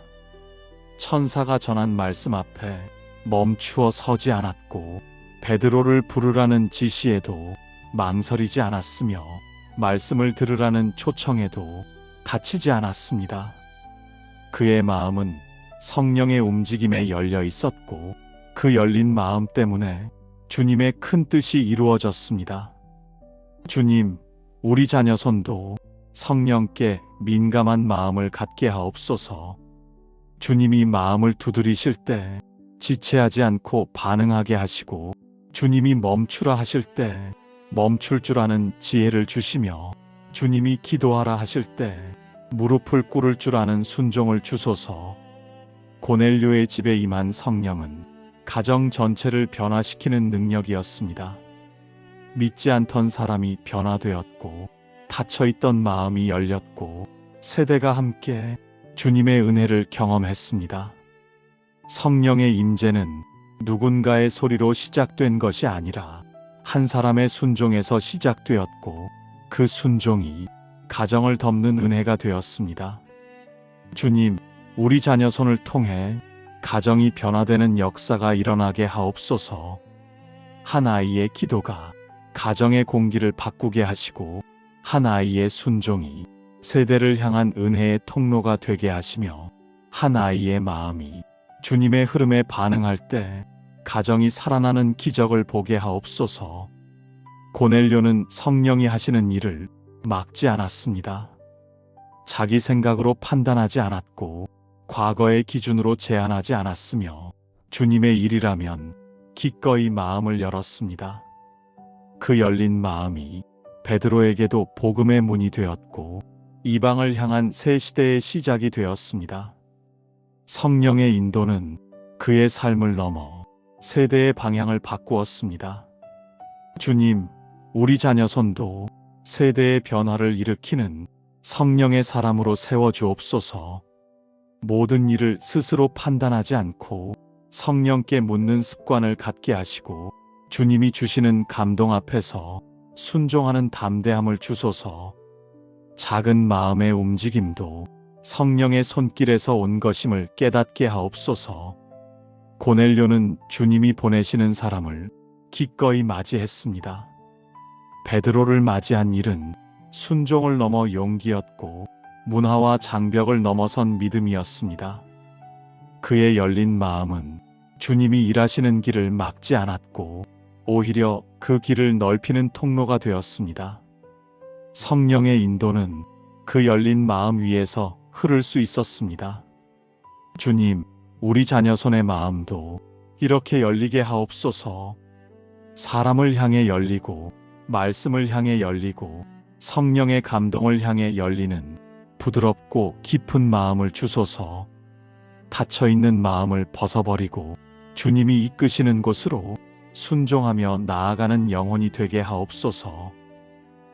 Speaker 1: 천사가 전한 말씀 앞에 멈추어 서지 않았고 베드로를 부르라는 지시에도 망설이지 않았으며 말씀을 들으라는 초청에도 다치지 않았습니다. 그의 마음은 성령의 움직임에 열려 있었고 그 열린 마음 때문에 주님의 큰 뜻이 이루어졌습니다. 주님, 우리 자녀 손도 성령께 민감한 마음을 갖게 하옵소서. 주님이 마음을 두드리실 때 지체하지 않고 반응하게 하시고 주님이 멈추라 하실 때 멈출 줄 아는 지혜를 주시며 주님이 기도하라 하실 때 무릎을 꿇을 줄 아는 순종을 주소서. 고넬료의 집에 임한 성령은 가정 전체를 변화시키는 능력이었습니다. 믿지 않던 사람이 변화되었고 닫혀있던 마음이 열렸고 세대가 함께 주님의 은혜를 경험했습니다. 성령의 임재는 누군가의 소리로 시작된 것이 아니라 한 사람의 순종에서 시작되었고 그 순종이 가정을 덮는 은혜가 되었습니다. 주님, 우리 자녀 손을 통해 가정이 변화되는 역사가 일어나게 하옵소서. 한 아이의 기도가 가정의 공기를 바꾸게 하시고 한 아이의 순종이 세대를 향한 은혜의 통로가 되게 하시며 한 아이의 마음이 주님의 흐름에 반응할 때 가정이 살아나는 기적을 보게 하옵소서. 고넬료는 성령이 하시는 일을 막지 않았습니다. 자기 생각으로 판단하지 않았고 과거의 기준으로 제한하지 않았으며 주님의 일이라면 기꺼이 마음을 열었습니다. 그 열린 마음이 베드로에게도 복음의 문이 되었고 이방을 향한 새 시대의 시작이 되었습니다. 성령의 인도는 그의 삶을 넘어 세대의 방향을 바꾸었습니다. 주님, 우리 자녀손도 세대의 변화를 일으키는 성령의 사람으로 세워주옵소서. 모든 일을 스스로 판단하지 않고 성령께 묻는 습관을 갖게 하시고 주님이 주시는 감동 앞에서 순종하는 담대함을 주소서. 작은 마음의 움직임도 성령의 손길에서 온 것임을 깨닫게 하옵소서. 고넬료는 주님이 보내시는 사람을 기꺼이 맞이했습니다. 베드로를 맞이한 일은 순종을 넘어 용기였고 문화와 장벽을 넘어선 믿음이었습니다. 그의 열린 마음은 주님이 일하시는 길을 막지 않았고 오히려 그 길을 넓히는 통로가 되었습니다. 성령의 인도는 그 열린 마음 위에서 흐를 수 있었습니다. 주님, 우리 자녀손의 마음도 이렇게 열리게 하옵소서. 사람을 향해 열리고 말씀을 향해 열리고 성령의 감동을 향해 열리는 부드럽고 깊은 마음을 주소서. 닫혀있는 마음을 벗어버리고 주님이 이끄시는 곳으로 순종하며 나아가는 영혼이 되게 하옵소서.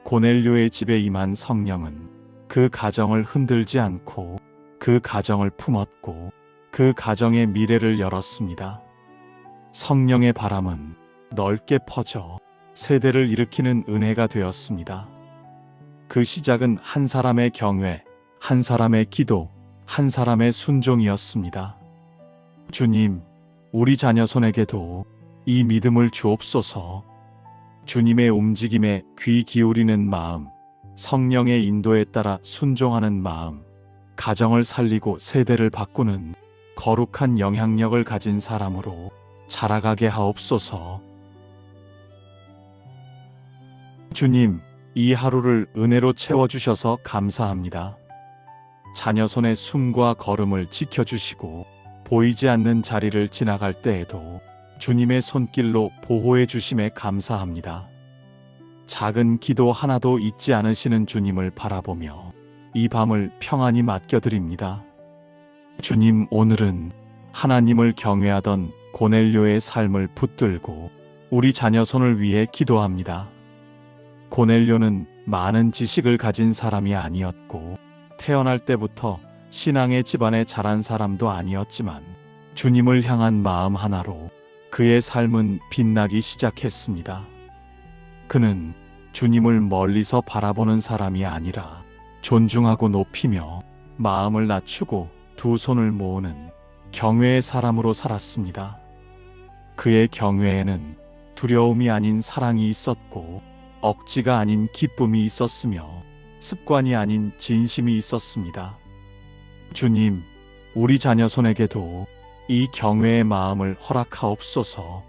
Speaker 1: 고넬료의 집에 임한 성령은 그 가정을 흔들지 않고 그 가정을 품었고 그 가정의 미래를 열었습니다. 성령의 바람은 넓게 퍼져 세대를 일으키는 은혜가 되었습니다. 그 시작은 한 사람의 경외, 한 사람의 기도, 한 사람의 순종이었습니다. 주님, 우리 자녀손에게도 이 믿음을 주옵소서. 주님의 움직임에 귀 기울이는 마음, 성령의 인도에 따라 순종하는 마음, 가정을 살리고 세대를 바꾸는 거룩한 영향력을 가진 사람으로 자라가게 하옵소서. 주님, 이 하루를 은혜로 채워주셔서 감사합니다. 자녀손의 숨과 걸음을 지켜주시고 보이지 않는 자리를 지나갈 때에도 주님의 손길로 보호해 주심에 감사합니다. 작은 기도 하나도 잊지 않으시는 주님을 바라보며 이 밤을 평안히 맡겨드립니다. 주님, 오늘은 하나님을 경외하던 고넬료의 삶을 붙들고 우리 자녀손을 위해 기도합니다. 고넬료는 많은 지식을 가진 사람이 아니었고 태어날 때부터 신앙의 집안에 자란 사람도 아니었지만 주님을 향한 마음 하나로 그의 삶은 빛나기 시작했습니다. 그는 주님을 멀리서 바라보는 사람이 아니라 존중하고 높이며 마음을 낮추고 두 손을 모으는 경외의 사람으로 살았습니다. 그의 경외에는 두려움이 아닌 사랑이 있었고 억지가 아닌 기쁨이 있었으며 습관이 아닌 진심이 있었습니다. 주님, 우리 자녀손에게도 이 경외의 마음을 허락하옵소서.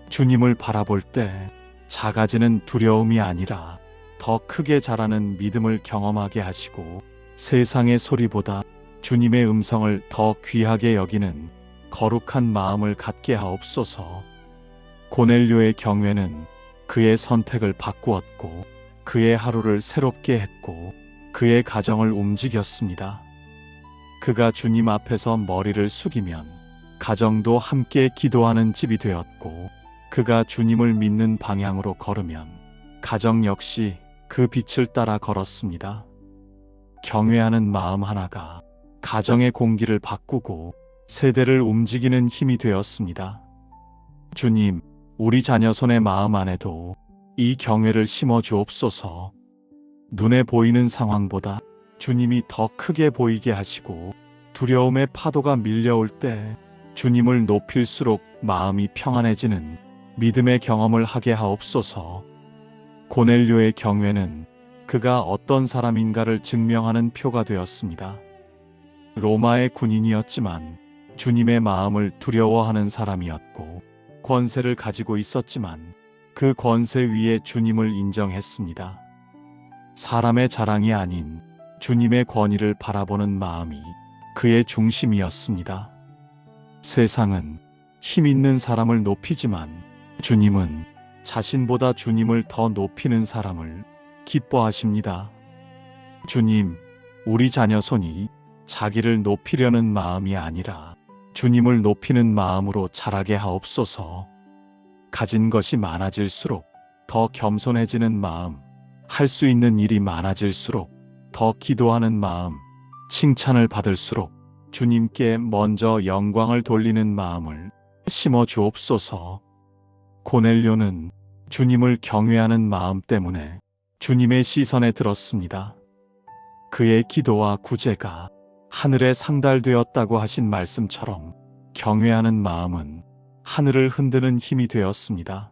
Speaker 1: 주님을 바라볼 때 작아지는 두려움이 아니라 더 크게 자라는 믿음을 경험하게 하시고 세상의 소리보다 주님의 음성을 더 귀하게 여기는 거룩한 마음을 갖게 하옵소서. 고넬료의 경외는 그의 선택을 바꾸었고 그의 하루를 새롭게 했고 그의 가정을 움직였습니다. 그가 주님 앞에서 머리를 숙이면 가정도 함께 기도하는 집이 되었고 그가 주님을 믿는 방향으로 걸으면 가정 역시 그 빛을 따라 걸었습니다. 경외하는 마음 하나가 가정의 공기를 바꾸고 세대를 움직이는 힘이 되었습니다. 주님, 우리 자녀손의 마음 안에도 이 경외를 심어 주옵소서. 눈에 보이는 상황보다 주님이 더 크게 보이게 하시고 두려움의 파도가 밀려올 때 주님을 높일수록 마음이 평안해지는 믿음의 경험을 하게 하옵소서. 고넬료의 경외는 그가 어떤 사람인가를 증명하는 표가 되었습니다. 로마의 군인이었지만 주님의 마음을 두려워하는 사람이었고 권세를 가지고 있었지만 그 권세 위에 주님을 인정했습니다. 사람의 자랑이 아닌 주님의 권위를 바라보는 마음이 그의 중심이었습니다. 세상은 힘 있는 사람을 높이지만 주님은 자신보다 주님을 더 높이는 사람을 기뻐하십니다. 주님, 우리 자녀손이 자기를 높이려는 마음이 아니라 주님을 높이는 마음으로 자라게 하옵소서. 가진 것이 많아질수록 더 겸손해지는 마음, 할 수 있는 일이 많아질수록 더 기도하는 마음, 칭찬을 받을수록 주님께 먼저 영광을 돌리는 마음을 심어 주옵소서. 고넬료는 주님을 경외하는 마음 때문에 주님의 시선에 들었습니다. 그의 기도와 구제가 하늘에 상달되었다고 하신 말씀처럼 경외하는 마음은 하늘을 흔드는 힘이 되었습니다.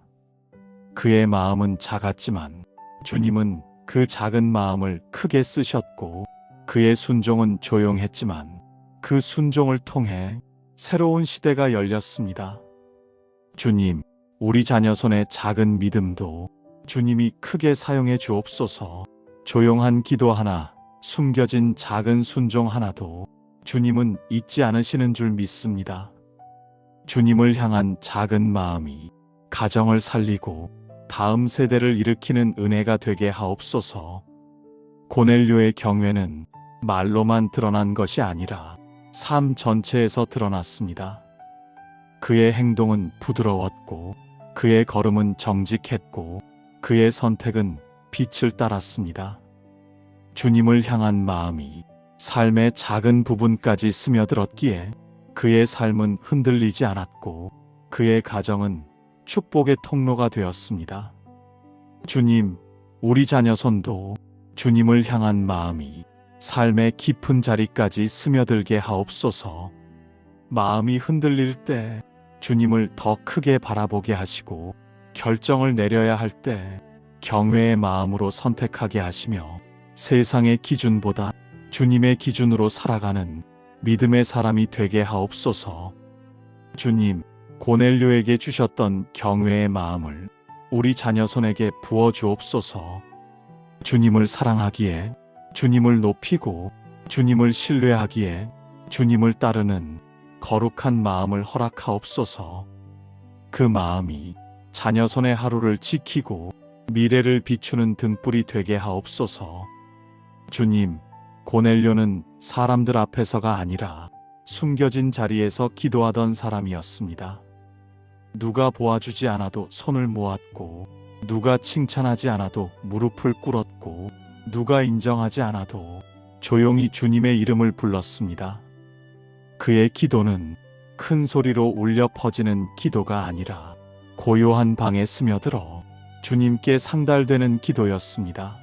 Speaker 1: 그의 마음은 작았지만 주님은 그 작은 마음을 크게 쓰셨고 그의 순종은 조용했지만 그 순종을 통해 새로운 시대가 열렸습니다. 주님, 우리 자녀 손의 작은 믿음도 주님이 크게 사용해 주옵소서. 조용한 기도 하나, 숨겨진 작은 순종 하나도 주님은 잊지 않으시는 줄 믿습니다. 주님을 향한 작은 마음이 가정을 살리고 다음 세대를 일으키는 은혜가 되게 하옵소서. 고넬료의 경외는 말로만 드러난 것이 아니라 삶 전체에서 드러났습니다. 그의 행동은 부드러웠고 그의 걸음은 정직했고 그의 선택은 빛을 따랐습니다. 주님을 향한 마음이 삶의 작은 부분까지 스며들었기에 그의 삶은 흔들리지 않았고 그의 가정은 축복의 통로가 되었습니다. 주님, 우리 자녀손도 주님을 향한 마음이 삶의 깊은 자리까지 스며들게 하옵소서. 마음이 흔들릴 때 주님을 더 크게 바라보게 하시고 결정을 내려야 할 때 경외의 마음으로 선택하게 하시며 세상의 기준보다 주님의 기준으로 살아가는 믿음의 사람이 되게 하옵소서. 주님, 고넬료에게 주셨던 경외의 마음을 우리 자녀손에게 부어 주옵소서. 주님을 사랑하기에, 주님을 높이고 주님을 신뢰하기에 주님을 따르는 거룩한 마음을 허락하옵소서. 그 마음이 자녀손의 하루를 지키고 미래를 비추는 등불이 되게 하옵소서. 주님, 고넬료는 사람들 앞에서가 아니라 숨겨진 자리에서 기도하던 사람이었습니다. 누가 보아주지 않아도 손을 모았고 누가 칭찬하지 않아도 무릎을 꿇었고 누가 인정하지 않아도 조용히 주님의 이름을 불렀습니다. 그의 기도는 큰 소리로 울려 퍼지는 기도가 아니라 고요한 방에 스며들어 주님께 상달되는 기도였습니다.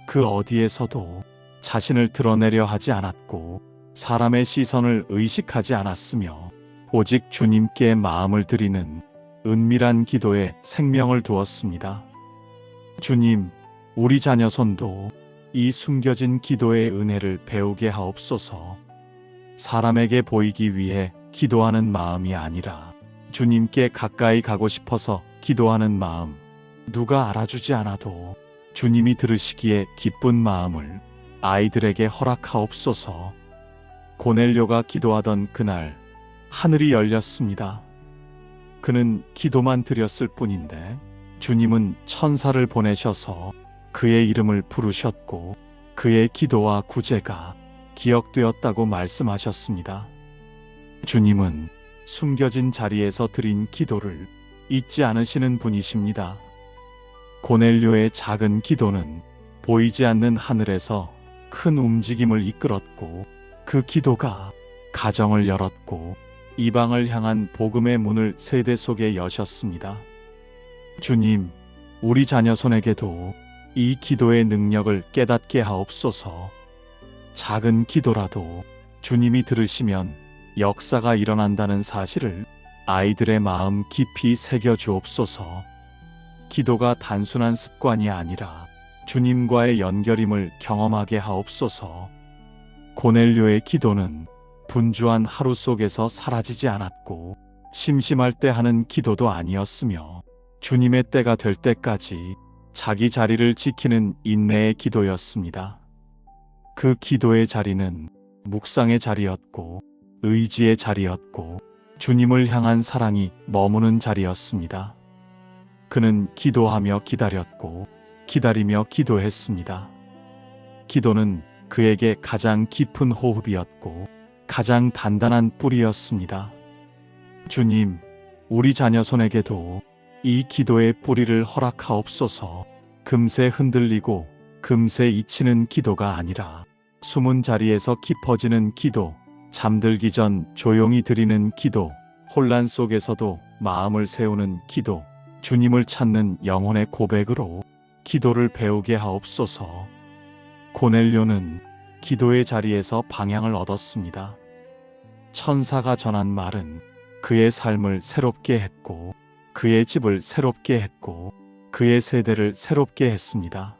Speaker 1: 그 어디에서도 자신을 드러내려 하지 않았고 사람의 시선을 의식하지 않았으며 오직 주님께 마음을 드리는 은밀한 기도에 생명을 두었습니다. 주님, 우리 자녀손도 이 숨겨진 기도의 은혜를 배우게 하옵소서. 사람에게 보이기 위해 기도하는 마음이 아니라 주님께 가까이 가고 싶어서 기도하는 마음, 누가 알아주지 않아도 주님이 들으시기에 기쁜 마음을 아이들에게 허락하옵소서. 고넬료가 기도하던 그날 하늘이 열렸습니다. 그는 기도만 드렸을 뿐인데 주님은 천사를 보내셔서 그의 이름을 부르셨고 그의 기도와 구제가 기억되었다고 말씀하셨습니다. 주님은 숨겨진 자리에서 드린 기도를 잊지 않으시는 분이십니다. 고넬료의 작은 기도는 보이지 않는 하늘에서 큰 움직임을 이끌었고 그 기도가 가정을 열었고 이방을 향한 복음의 문을 세대 속에 여셨습니다. 주님, 우리 자녀손에게도 이 기도의 능력을 깨닫게 하옵소서. 작은 기도라도 주님이 들으시면 역사가 일어난다는 사실을 아이들의 마음 깊이 새겨 주옵소서. 기도가 단순한 습관이 아니라 주님과의 연결임을 경험하게 하옵소서. 고넬료의 기도는 분주한 하루 속에서 사라지지 않았고 심심할 때 하는 기도도 아니었으며 주님의 때가 될 때까지 자기 자리를 지키는 인내의 기도였습니다. 그 기도의 자리는 묵상의 자리였고 의지의 자리였고 주님을 향한 사랑이 머무는 자리였습니다. 그는 기도하며 기다렸고 기다리며 기도했습니다. 기도는 그에게 가장 깊은 호흡이었고 가장 단단한 뿌리였습니다. 주님, 우리 자녀 손에게도 이 기도의 뿌리를 허락하옵소서. 금세 흔들리고 금세 잊히는 기도가 아니라 숨은 자리에서 깊어지는 기도, 잠들기 전 조용히 드리는 기도, 혼란 속에서도 마음을 세우는 기도, 주님을 찾는 영혼의 고백으로 기도를 배우게 하옵소서. 고넬료는 기도의 자리에서 방향을 얻었습니다. 천사가 전한 말은 그의 삶을 새롭게 했고 그의 집을 새롭게 했고 그의 세대를 새롭게 했습니다.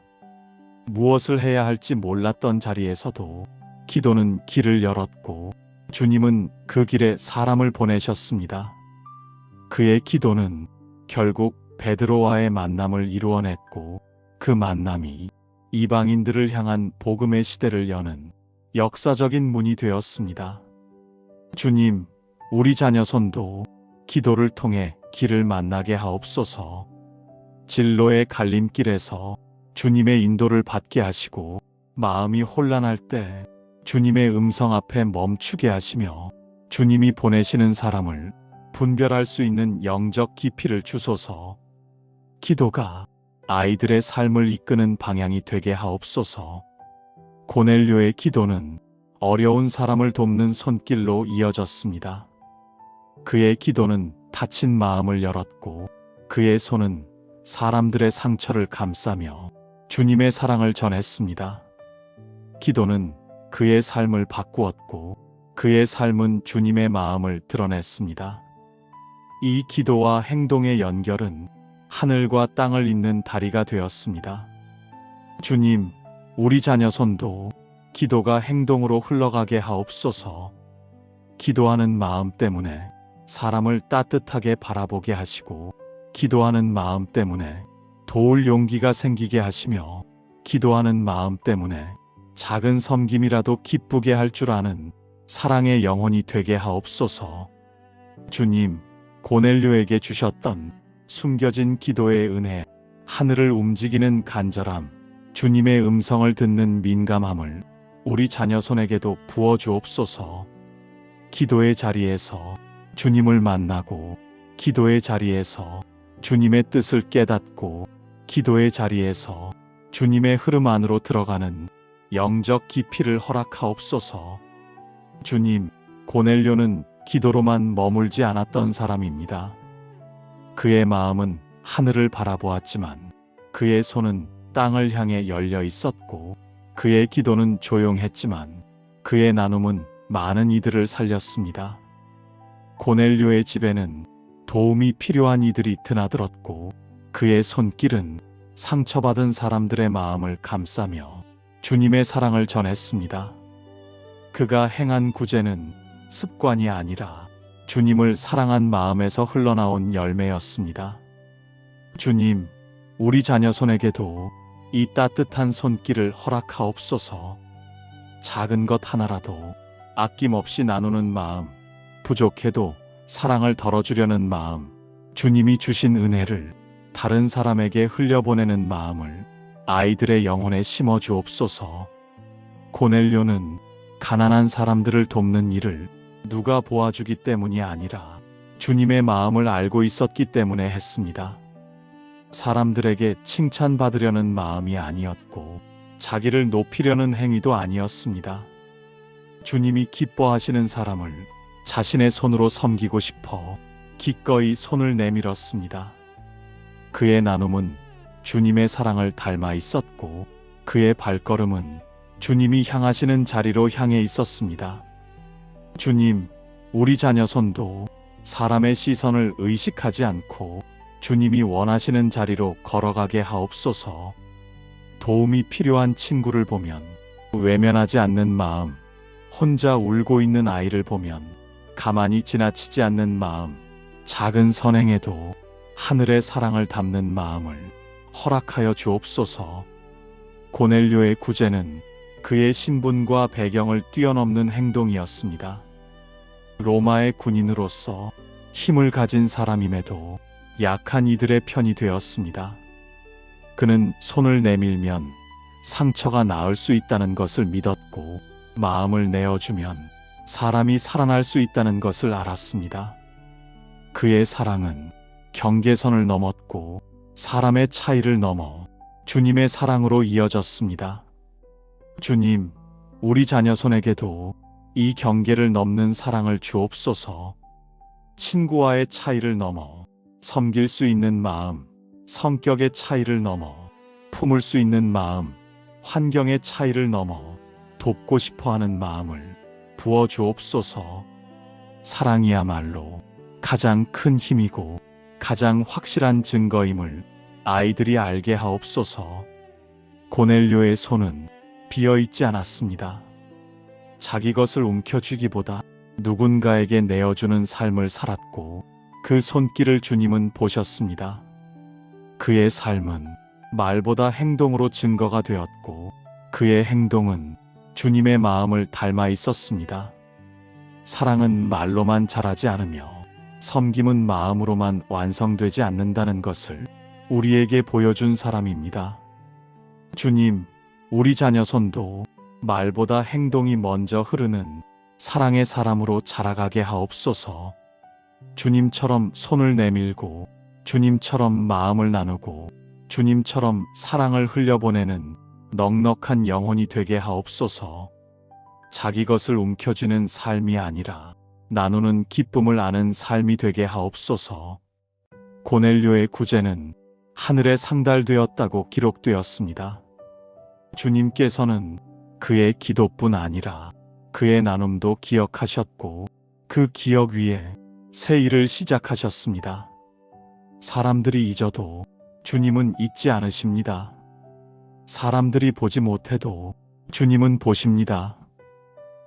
Speaker 1: 무엇을 해야 할지 몰랐던 자리에서도 기도는 길을 열었고 주님은 그 길에 사람을 보내셨습니다. 그의 기도는 결국 베드로와의 만남을 이루어냈고 그 만남이 이방인들을 향한 복음의 시대를 여는 역사적인 문이 되었습니다. 주님, 우리 자녀 손도 기도를 통해 길을 만나게 하옵소서. 진로의 갈림길에서 주님의 인도를 받게 하시고 마음이 혼란할 때 주님의 음성 앞에 멈추게 하시며 주님이 보내시는 사람을 분별할 수 있는 영적 깊이를 주소서. 기도가 아이들의 삶을 이끄는 방향이 되게 하옵소서. 고넬료의 기도는 어려운 사람을 돕는 손길로 이어졌습니다. 그의 기도는 다친 마음을 열었고 그의 손은 사람들의 상처를 감싸며 주님의 사랑을 전했습니다. 기도는 그의 삶을 바꾸었고 그의 삶은 주님의 마음을 드러냈습니다. 이 기도와 행동의 연결은 하늘과 땅을 잇는 다리가 되었습니다. 주님, 우리 자녀 손도 기도가 행동으로 흘러가게 하옵소서. 기도하는 마음 때문에 사람을 따뜻하게 바라보게 하시고 기도하는 마음 때문에 도울 용기가 생기게 하시며 기도하는 마음 때문에 작은 섬김이라도 기쁘게 할 줄 아는 사랑의 영혼이 되게 하옵소서. 주님, 고넬료에게 주셨던 숨겨진 기도의 은혜, 하늘을 움직이는 간절함, 주님의 음성을 듣는 민감함을 우리 자녀 손에게도 부어주옵소서. 기도의 자리에서 주님을 만나고 기도의 자리에서 주님의 뜻을 깨닫고 기도의 자리에서 주님의 흐름 안으로 들어가는 영적 깊이를 허락하옵소서. 주님, 고넬료는 기도로만 머물지 않았던 사람입니다. 그의 마음은 하늘을 바라보았지만 그의 손은 땅을 향해 열려 있었고 그의 기도는 조용했지만 그의 나눔은 많은 이들을 살렸습니다. 고넬료의 집에는 도움이 필요한 이들이 드나들었고 그의 손길은 상처받은 사람들의 마음을 감싸며 주님의 사랑을 전했습니다. 그가 행한 구제는 습관이 아니라 주님을 사랑한 마음에서 흘러나온 열매였습니다. 주님, 우리 자녀 손에게도 이 따뜻한 손길을 허락하옵소서. 작은 것 하나라도 아낌없이 나누는 마음, 부족해도 사랑을 덜어주려는 마음, 주님이 주신 은혜를 다른 사람에게 흘려보내는 마음을 아이들의 영혼에 심어주옵소서. 고넬료는 가난한 사람들을 돕는 일을 누가 보아주기 때문이 아니라 주님의 마음을 알고 있었기 때문에 했습니다. 사람들에게 칭찬받으려는 마음이 아니었고 자기를 높이려는 행위도 아니었습니다. 주님이 기뻐하시는 사람을 자신의 손으로 섬기고 싶어 기꺼이 손을 내밀었습니다. 그의 나눔은 주님의 사랑을 닮아 있었고 그의 발걸음은 주님이 향하시는 자리로 향해 있었습니다. 주님, 우리 자녀 손도 사람의 시선을 의식하지 않고 주님이 원하시는 자리로 걸어가게 하옵소서. 도움이 필요한 친구를 보면 외면하지 않는 마음, 혼자 울고 있는 아이를 보면 가만히 지나치지 않는 마음, 작은 선행에도 하늘의 사랑을 담는 마음을 허락하여 주옵소서. 고넬료의 구제는 그의 신분과 배경을 뛰어넘는 행동이었습니다. 로마의 군인으로서 힘을 가진 사람임에도 약한 이들의 편이 되었습니다. 그는 손을 내밀면 상처가 나을 수 있다는 것을 믿었고, 마음을 내어주면 사람이 살아날 수 있다는 것을 알았습니다. 그의 사랑은 경계선을 넘었고 사람의 차이를 넘어 주님의 사랑으로 이어졌습니다. 주님, 우리 자녀 손에게도 이 경계를 넘는 사랑을 주옵소서. 친구와의 차이를 넘어 섬길 수 있는 마음, 성격의 차이를 넘어 품을 수 있는 마음, 환경의 차이를 넘어 돕고 싶어하는 마음을 부어주옵소서. 사랑이야말로 가장 큰 힘이고 가장 확실한 증거임을 아이들이 알게 하옵소서. 고넬료의 손은 비어있지 않았습니다. 자기 것을 움켜쥐기보다 누군가에게 내어주는 삶을 살았고, 그 손길을 주님은 보셨습니다. 그의 삶은 말보다 행동으로 증거가 되었고, 그의 행동은 주님의 마음을 닮아 있었습니다. 사랑은 말로만 자라지 않으며 섬김은 마음으로만 완성되지 않는다는 것을 우리에게 보여준 사람입니다. 주님, 우리 자녀 손도 말보다 행동이 먼저 흐르는 사랑의 사람으로 자라가게 하옵소서. 주님처럼 손을 내밀고, 주님처럼 마음을 나누고, 주님처럼 사랑을 흘려보내는 넉넉한 영혼이 되게 하옵소서. 자기 것을 움켜쥐는 삶이 아니라 나누는 기쁨을 아는 삶이 되게 하옵소서. 고넬료의 구제는 하늘에 상달되었다고 기록되었습니다. 주님께서는 그의 기도뿐 아니라 그의 나눔도 기억하셨고, 그 기억 위에 새 일을 시작하셨습니다. 사람들이 잊어도 주님은 잊지 않으십니다. 사람들이 보지 못해도 주님은 보십니다.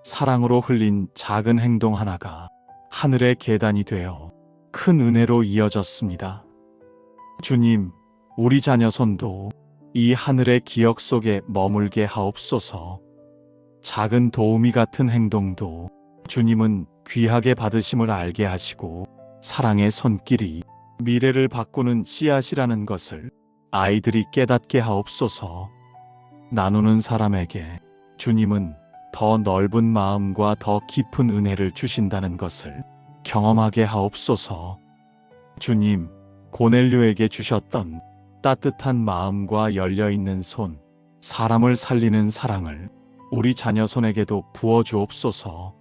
Speaker 1: 사랑으로 흘린 작은 행동 하나가 하늘의 계단이 되어 큰 은혜로 이어졌습니다. 주님, 우리 자녀 손도 이 하늘의 기억 속에 머물게 하옵소서. 작은 도우미 같은 행동도 주님은 귀하게 받으심을 알게 하시고, 사랑의 손길이 미래를 바꾸는 씨앗이라는 것을 아이들이 깨닫게 하옵소서. 나누는 사람에게 주님은 더 넓은 마음과 더 깊은 은혜를 주신다는 것을 경험하게 하옵소서. 주님, 고넬료에게 주셨던 따뜻한 마음과 열려있는 손, 사람을 살리는 사랑을 우리 자녀 손에게도 부어주옵소서.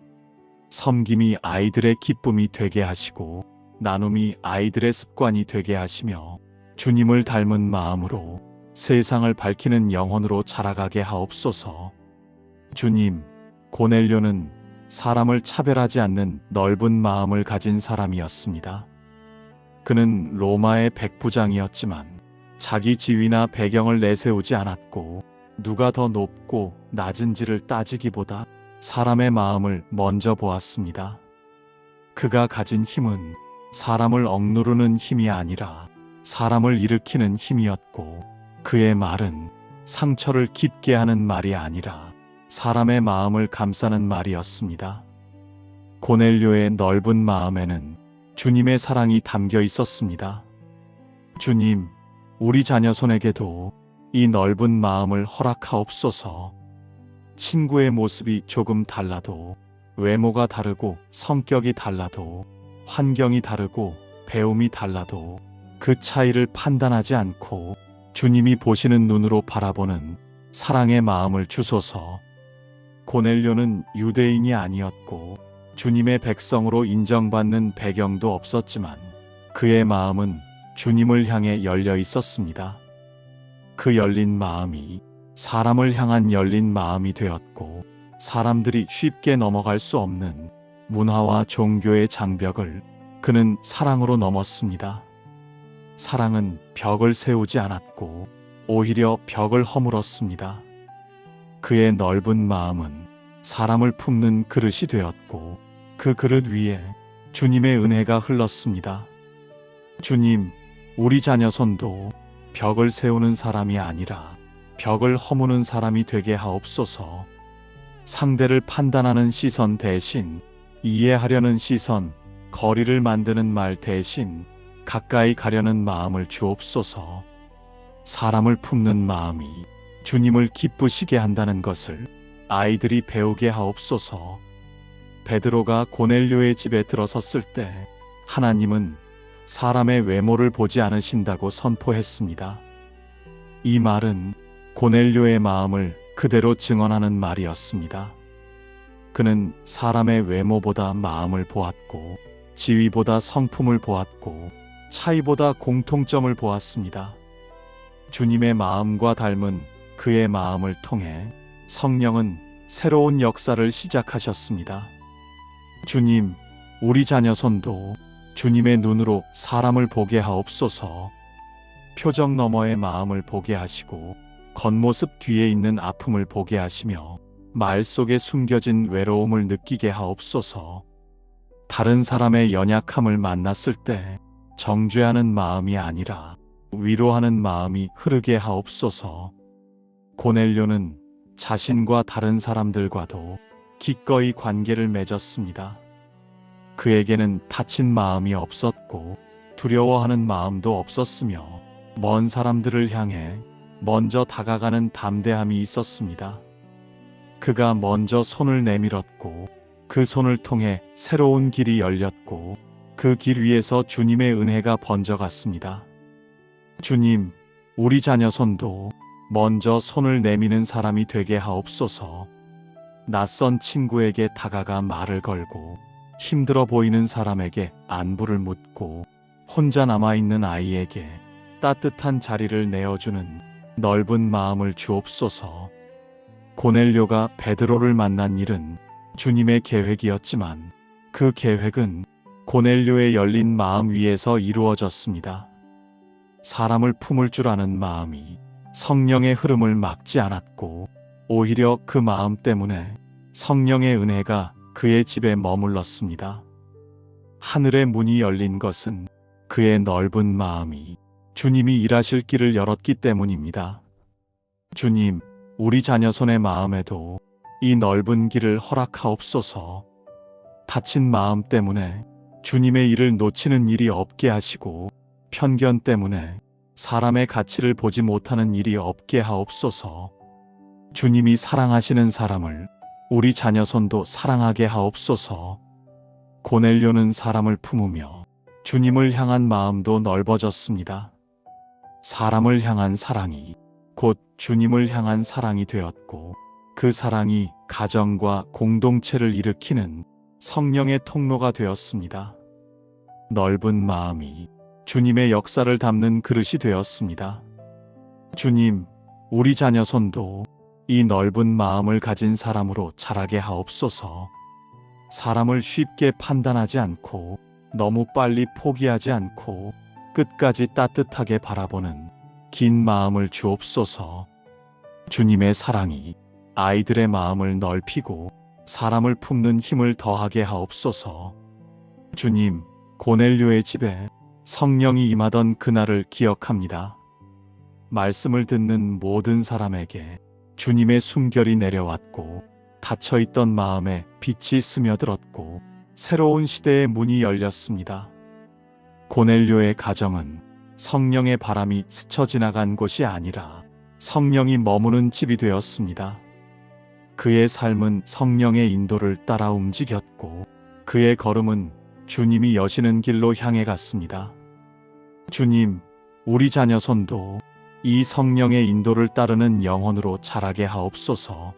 Speaker 1: 섬김이 아이들의 기쁨이 되게 하시고, 나눔이 아이들의 습관이 되게 하시며, 주님을 닮은 마음으로 세상을 밝히는 영혼으로 자라가게 하옵소서. 주님, 고넬료는 사람을 차별하지 않는 넓은 마음을 가진 사람이었습니다. 그는 로마의 백부장이었지만 자기 지위나 배경을 내세우지 않았고, 누가 더 높고 낮은지를 따지기보다 사람의 마음을 먼저 보았습니다. 그가 가진 힘은 사람을 억누르는 힘이 아니라 사람을 일으키는 힘이었고, 그의 말은 상처를 깊게 하는 말이 아니라 사람의 마음을 감싸는 말이었습니다. 고넬료의 넓은 마음에는 주님의 사랑이 담겨 있었습니다. 주님, 우리 자녀 손에게도 이 넓은 마음을 허락하옵소서. 친구의 모습이 조금 달라도, 외모가 다르고 성격이 달라도, 환경이 다르고 배움이 달라도 그 차이를 판단하지 않고 주님이 보시는 눈으로 바라보는 사랑의 마음을 주소서. 고넬료는 유대인이 아니었고 주님의 백성으로 인정받는 배경도 없었지만 그의 마음은 주님을 향해 열려 있었습니다. 그 열린 마음이 사람을 향한 열린 마음이 되었고, 사람들이 쉽게 넘어갈 수 없는 문화와 종교의 장벽을 그는 사랑으로 넘었습니다. 사랑은 벽을 세우지 않았고 오히려 벽을 허물었습니다. 그의 넓은 마음은 사람을 품는 그릇이 되었고 그 그릇 위에 주님의 은혜가 흘렀습니다. 주님, 우리 자녀 손도 벽을 세우는 사람이 아니라 벽을 허무는 사람이 되게 하옵소서. 상대를 판단하는 시선 대신 이해하려는 시선, 거리를 만드는 말 대신 가까이 가려는 마음을 주옵소서. 사람을 품는 마음이 주님을 기쁘시게 한다는 것을 아이들이 배우게 하옵소서. 베드로가 고넬료의 집에 들어섰을 때 하나님은 사람의 외모를 보지 않으신다고 선포했습니다. 이 말은 고넬료의 마음을 그대로 증언하는 말이었습니다. 그는 사람의 외모보다 마음을 보았고 지위보다 성품을 보았고 차이보다 공통점을 보았습니다. 주님의 마음과 닮은 그의 마음을 통해 성령은 새로운 역사를 시작하셨습니다. 주님, 우리 자녀 손도 주님의 눈으로 사람을 보게 하옵소서. 표정 너머의 마음을 보게 하시고 겉모습 뒤에 있는 아픔을 보게 하시며 말 속에 숨겨진 외로움을 느끼게 하옵소서. 다른 사람의 연약함을 만났을 때 정죄하는 마음이 아니라 위로하는 마음이 흐르게 하옵소서. 고넬료는 자신과 다른 사람들과도 기꺼이 관계를 맺었습니다. 그에게는 다친 마음이 없었고 두려워하는 마음도 없었으며 먼 사람들을 향해 먼저 다가가는 담대함이 있었습니다. 그가 먼저 손을 내밀었고 그 손을 통해 새로운 길이 열렸고 그 길 위에서 주님의 은혜가 번져갔습니다. 주님, 우리 자녀 손도 먼저 손을 내미는 사람이 되게 하옵소서. 낯선 친구에게 다가가 말을 걸고 힘들어 보이는 사람에게 안부를 묻고 혼자 남아있는 아이에게 따뜻한 자리를 내어주는 넓은 마음을 주옵소서. 고넬료가 베드로를 만난 일은 주님의 계획이었지만 그 계획은 고넬료의 열린 마음 위에서 이루어졌습니다. 사람을 품을 줄 아는 마음이 성령의 흐름을 막지 않았고 오히려 그 마음 때문에 성령의 은혜가 그의 집에 머물렀습니다. 하늘의 문이 열린 것은 그의 넓은 마음이 주님이 일하실 길을 열었기 때문입니다. 주님, 우리 자녀 손의 마음에도 이 넓은 길을 허락하옵소서. 다친 마음 때문에 주님의 일을 놓치는 일이 없게 하시고 편견 때문에 사람의 가치를 보지 못하는 일이 없게 하옵소서. 주님이 사랑하시는 사람을 우리 자녀 손도 사랑하게 하옵소서. 고넬료는 사람을 품으며 주님을 향한 마음도 넓어졌습니다. 사람을 향한 사랑이 곧 주님을 향한 사랑이 되었고 그 사랑이 가정과 공동체를 일으키는 성령의 통로가 되었습니다. 넓은 마음이 주님의 역사를 담는 그릇이 되었습니다. 주님, 우리 자녀 손도 이 넓은 마음을 가진 사람으로 자라게 하옵소서. 사람을 쉽게 판단하지 않고 너무 빨리 포기하지 않고 끝까지 따뜻하게 바라보는 긴 마음을 주옵소서. 주님의 사랑이 아이들의 마음을 넓히고 사람을 품는 힘을 더하게 하옵소서. 주님, 고넬료의 집에 성령이 임하던 그날을 기억합니다. 말씀을 듣는 모든 사람에게 주님의 숨결이 내려왔고 닫혀있던 마음에 빛이 스며들었고 새로운 시대의 문이 열렸습니다. 고넬료의 가정은 성령의 바람이 스쳐 지나간 곳이 아니라 성령이 머무는 집이 되었습니다. 그의 삶은 성령의 인도를 따라 움직였고 그의 걸음은 주님이 여시는 길로 향해 갔습니다. 주님, 우리 자녀 손도 이 성령의 인도를 따르는 영혼으로 자라게 하옵소서.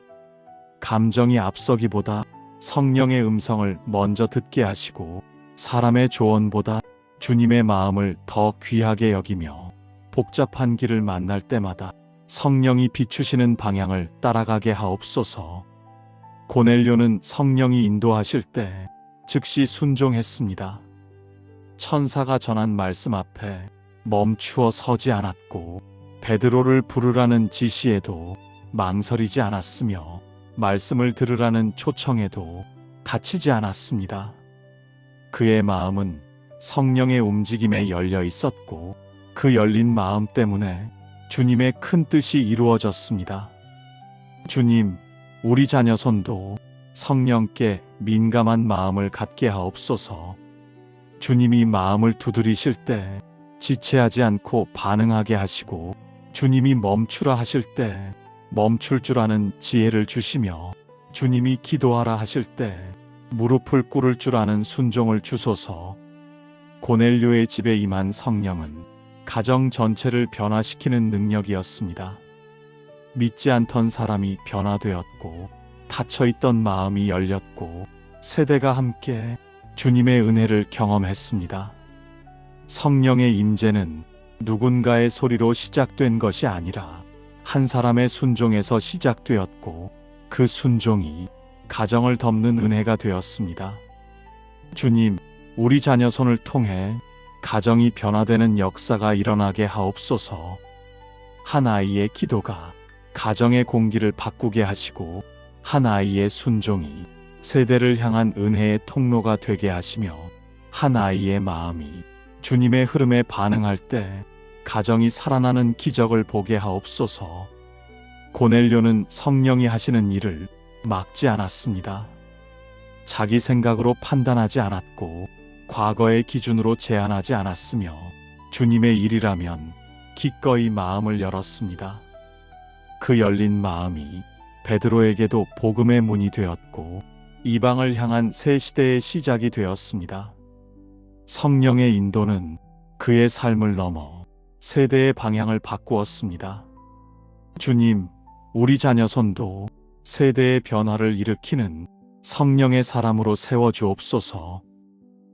Speaker 1: 감정이 앞서기보다 성령의 음성을 먼저 듣게 하시고 사람의 조언보다 주님의 마음을 더 귀하게 여기며 복잡한 길을 만날 때마다 성령이 비추시는 방향을 따라가게 하옵소서. 고넬료는 성령이 인도하실 때 즉시 순종했습니다. 천사가 전한 말씀 앞에 멈추어 서지 않았고 베드로를 부르라는 지시에도 망설이지 않았으며 말씀을 들으라는 초청에도 닫히지 않았습니다. 그의 마음은 성령의 움직임에 열려 있었고 그 열린 마음 때문에 주님의 큰 뜻이 이루어졌습니다. 주님, 우리 자녀손도 성령께 민감한 마음을 갖게 하옵소서. 주님이 마음을 두드리실 때 지체하지 않고 반응하게 하시고 주님이 멈추라 하실 때 멈출 줄 아는 지혜를 주시며 주님이 기도하라 하실 때 무릎을 꿇을 줄 아는 순종을 주소서. 고넬료의 집에 임한 성령은 가정 전체를 변화시키는 능력이었습니다. 믿지 않던 사람이 변화되었고 닫혀있던 마음이 열렸고 세대가 함께 주님의 은혜를 경험했습니다. 성령의 임재는 누군가의 소리로 시작된 것이 아니라 한 사람의 순종에서 시작되었고 그 순종이 가정을 덮는 은혜가 되었습니다. 주님, 우리 자녀 손을 통해 가정이 변화되는 역사가 일어나게 하옵소서. 한 아이의 기도가 가정의 공기를 바꾸게 하시고 한 아이의 순종이 세대를 향한 은혜의 통로가 되게 하시며 한 아이의 마음이 주님의 흐름에 반응할 때 가정이 살아나는 기적을 보게 하옵소서. 고넬료는 성령이 하시는 일을 막지 않았습니다. 자기 생각으로 판단하지 않았고 과거의 기준으로 제한하지 않았으며 주님의 일이라면 기꺼이 마음을 열었습니다. 그 열린 마음이 베드로에게도 복음의 문이 되었고 이방을 향한 새 시대의 시작이 되었습니다. 성령의 인도는 그의 삶을 넘어 세대의 방향을 바꾸었습니다. 주님, 우리 자녀손도 세대의 변화를 일으키는 성령의 사람으로 세워주옵소서.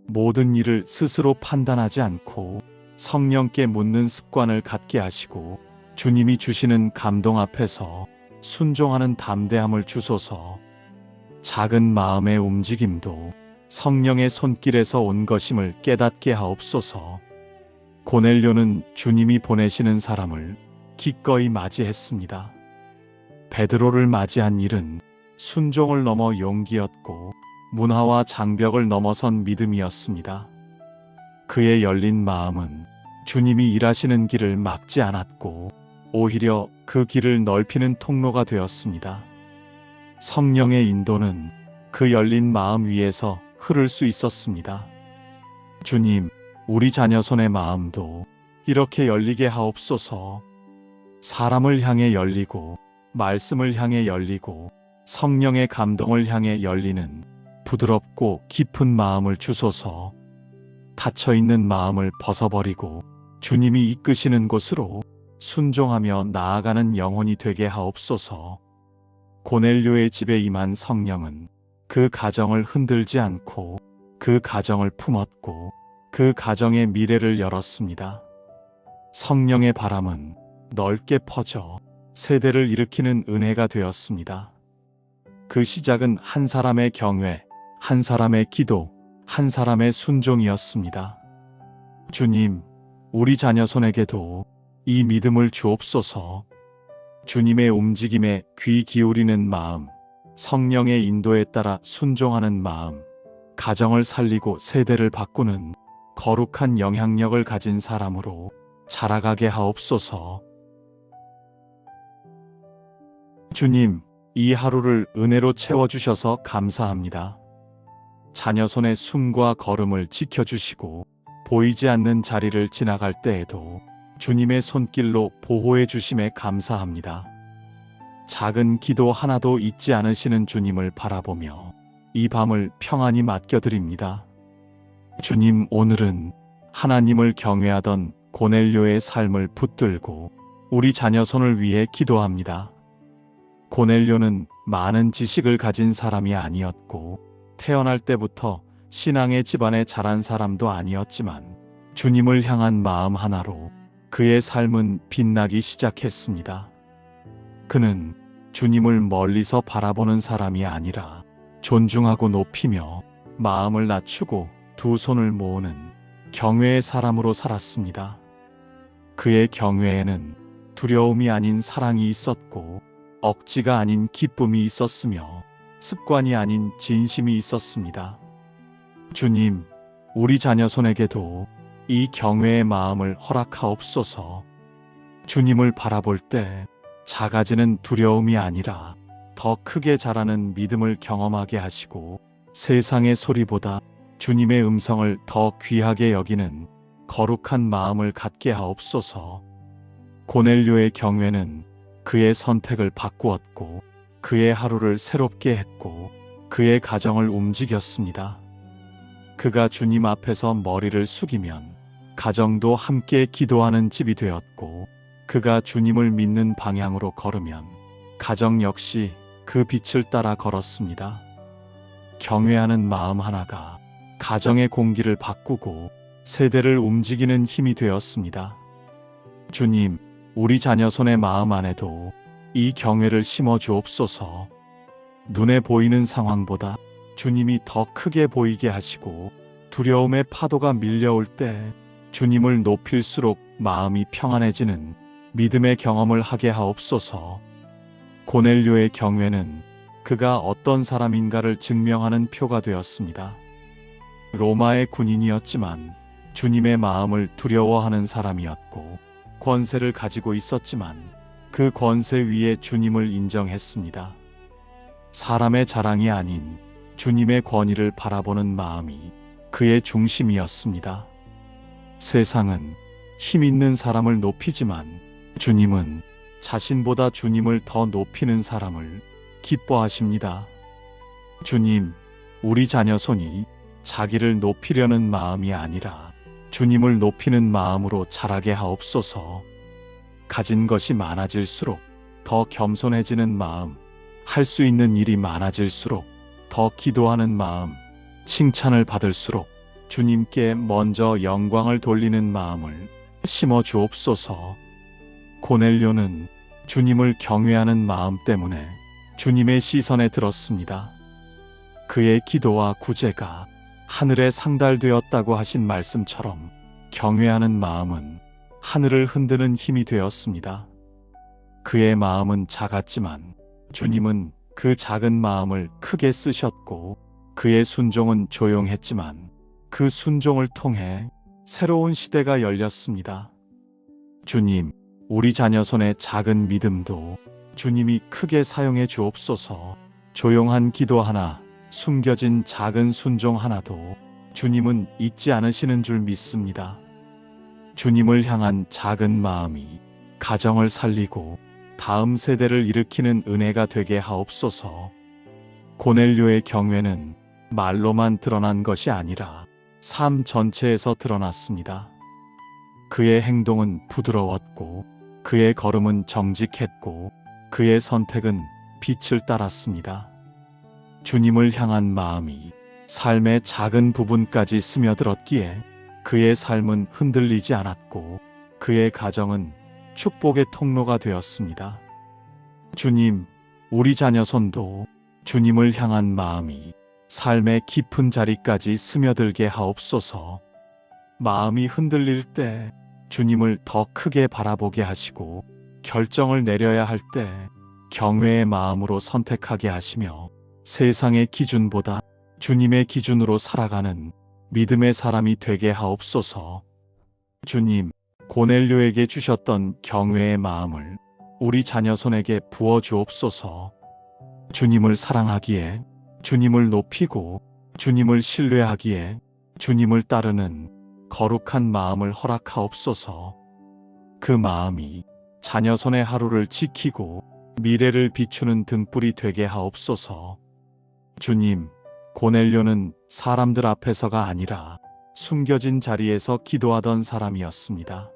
Speaker 1: 모든 일을 스스로 판단하지 않고 성령께 묻는 습관을 갖게 하시고 주님이 주시는 감동 앞에서 순종하는 담대함을 주소서. 작은 마음의 움직임도 성령의 손길에서 온 것임을 깨닫게 하옵소서. 고넬료는 주님이 보내시는 사람을 기꺼이 맞이했습니다. 베드로를 맞이한 일은 순종을 넘어 용기였고 문화와 장벽을 넘어선 믿음이었습니다. 그의 열린 마음은 주님이 일하시는 길을 막지 않았고 오히려 그 길을 넓히는 통로가 되었습니다. 성령의 인도는 그 열린 마음 위에서 흐를 수 있었습니다. 주님, 우리 자녀 손의 마음도 이렇게 열리게 하옵소서. 사람을 향해 열리고 말씀을 향해 열리고 성령의 감동을 향해 열리는 부드럽고 깊은 마음을 주소서. 닫혀있는 마음을 벗어버리고 주님이 이끄시는 곳으로 순종하며 나아가는 영혼이 되게 하옵소서. 고넬료의 집에 임한 성령은 그 가정을 흔들지 않고 그 가정을 품었고 그 가정의 미래를 열었습니다. 성령의 바람은 넓게 퍼져 세대를 일으키는 은혜가 되었습니다. 그 시작은 한 사람의 경외, 한 사람의 기도, 한 사람의 순종이었습니다. 주님, 우리 자녀 손에게도 이 믿음을 주옵소서. 주님의 움직임에 귀 기울이는 마음, 성령의 인도에 따라 순종하는 마음, 가정을 살리고 세대를 바꾸는 거룩한 영향력을 가진 사람으로 자라가게 하옵소서. 주님, 이 하루를 은혜로 채워주셔서 감사합니다. 자녀 손의 숨과 걸음을 지켜주시고 보이지 않는 자리를 지나갈 때에도 주님의 손길로 보호해 주심에 감사합니다. 작은 기도 하나도 잊지 않으시는 주님을 바라보며 이 밤을 평안히 맡겨드립니다. 주님, 오늘은 하나님을 경외하던 고넬료의 삶을 붙들고 우리 자녀 손을 위해 기도합니다. 고넬료는 많은 지식을 가진 사람이 아니었고 태어날 때부터 신앙의 집안에 자란 사람도 아니었지만 주님을 향한 마음 하나로 그의 삶은 빛나기 시작했습니다. 그는 주님을 멀리서 바라보는 사람이 아니라 존중하고 높이며 마음을 낮추고 두 손을 모으는 경외의 사람으로 살았습니다. 그의 경외에는 두려움이 아닌 사랑이 있었고, 억지가 아닌 기쁨이 있었으며, 습관이 아닌 진심이 있었습니다. 주님, 우리 자녀 손에게도 이 경외의 마음을 허락하옵소서. 주님을 바라볼 때 작아지는 두려움이 아니라 더 크게 자라는 믿음을 경험하게 하시고, 세상의 소리보다 주님의 음성을 더 귀하게 여기는 거룩한 마음을 갖게 하옵소서. 고넬료의 경외는 그의 선택을 바꾸었고, 그의 하루를 새롭게 했고, 그의 가정을 움직였습니다. 그가 주님 앞에서 머리를 숙이면 가정도 함께 기도하는 집이 되었고, 그가 주님을 믿는 방향으로 걸으면 가정 역시 그 빛을 따라 걸었습니다. 경외하는 마음 하나가 가정의 공기를 바꾸고 세대를 움직이는 힘이 되었습니다. 주님, 우리 자녀 손의 마음 안에도 이 경외를 심어 주옵소서. 눈에 보이는 상황보다 주님이 더 크게 보이게 하시고, 두려움의 파도가 밀려올 때 주님을 높일수록 마음이 평안해지는 믿음의 경험을 하게 하옵소서. 고넬료의 경외는 그가 어떤 사람인가를 증명하는 표가 되었습니다. 로마의 군인이었지만 주님의 마음을 두려워하는 사람이었고, 권세를 가지고 있었지만 그 권세 위에 주님을 인정했습니다. 사람의 자랑이 아닌 주님의 권위를 바라보는 마음이 그의 중심이었습니다. 세상은 힘 있는 사람을 높이지만 주님은 자신보다 주님을 더 높이는 사람을 기뻐하십니다. 주님, 우리 자녀 손이 자기를 높이려는 마음이 아니라 주님을 높이는 마음으로 자라게 하옵소서. 가진 것이 많아질수록 더 겸손해지는 마음, 할 수 있는 일이 많아질수록 더 기도하는 마음, 칭찬을 받을수록 주님께 먼저 영광을 돌리는 마음을 심어 주옵소서. 고넬료는 주님을 경외하는 마음 때문에 주님의 시선에 들었습니다. 그의 기도와 구제가 하늘에 상달되었다고 하신 말씀처럼 경외하는 마음은 하늘을 흔드는 힘이 되었습니다. 그의 마음은 작았지만 주님은 그 작은 마음을 크게 쓰셨고, 그의 순종은 조용했지만 그 순종을 통해 새로운 시대가 열렸습니다. 주님, 우리 자녀 손의 작은 믿음도 주님이 크게 사용해 주옵소서. 조용한 기도 하나, 숨겨진 작은 순종 하나도 주님은 잊지 않으시는 줄 믿습니다. 주님을 향한 작은 마음이 가정을 살리고 다음 세대를 일으키는 은혜가 되게 하옵소서. 고넬료의 경외는 말로만 드러난 것이 아니라 삶 전체에서 드러났습니다. 그의 행동은 부드러웠고, 그의 걸음은 정직했고, 그의 선택은 빛을 따랐습니다. 주님을 향한 마음이 삶의 작은 부분까지 스며들었기에 그의 삶은 흔들리지 않았고, 그의 가정은 축복의 통로가 되었습니다. 주님, 우리 자녀 손도 주님을 향한 마음이 삶의 깊은 자리까지 스며들게 하옵소서. 마음이 흔들릴 때 주님을 더 크게 바라보게 하시고, 결정을 내려야 할 때 경외의 마음으로 선택하게 하시며, 세상의 기준보다 주님의 기준으로 살아가는 믿음의 사람이 되게 하옵소서. 주님, 고넬료에게 주셨던 경외의 마음을 우리 자녀 손에게 부어 주옵소서. 주님을 사랑하기에, 주님을 높이고, 주님을 신뢰하기에 주님을 따르는 거룩한 마음을 허락하옵소서. 그 마음이 자녀 손의 하루를 지키고 미래를 비추는 등불이 되게 하옵소서. 주님, 고넬료는 사람들 앞에서가 아니라 숨겨진 자리에서 기도하던 사람이었습니다.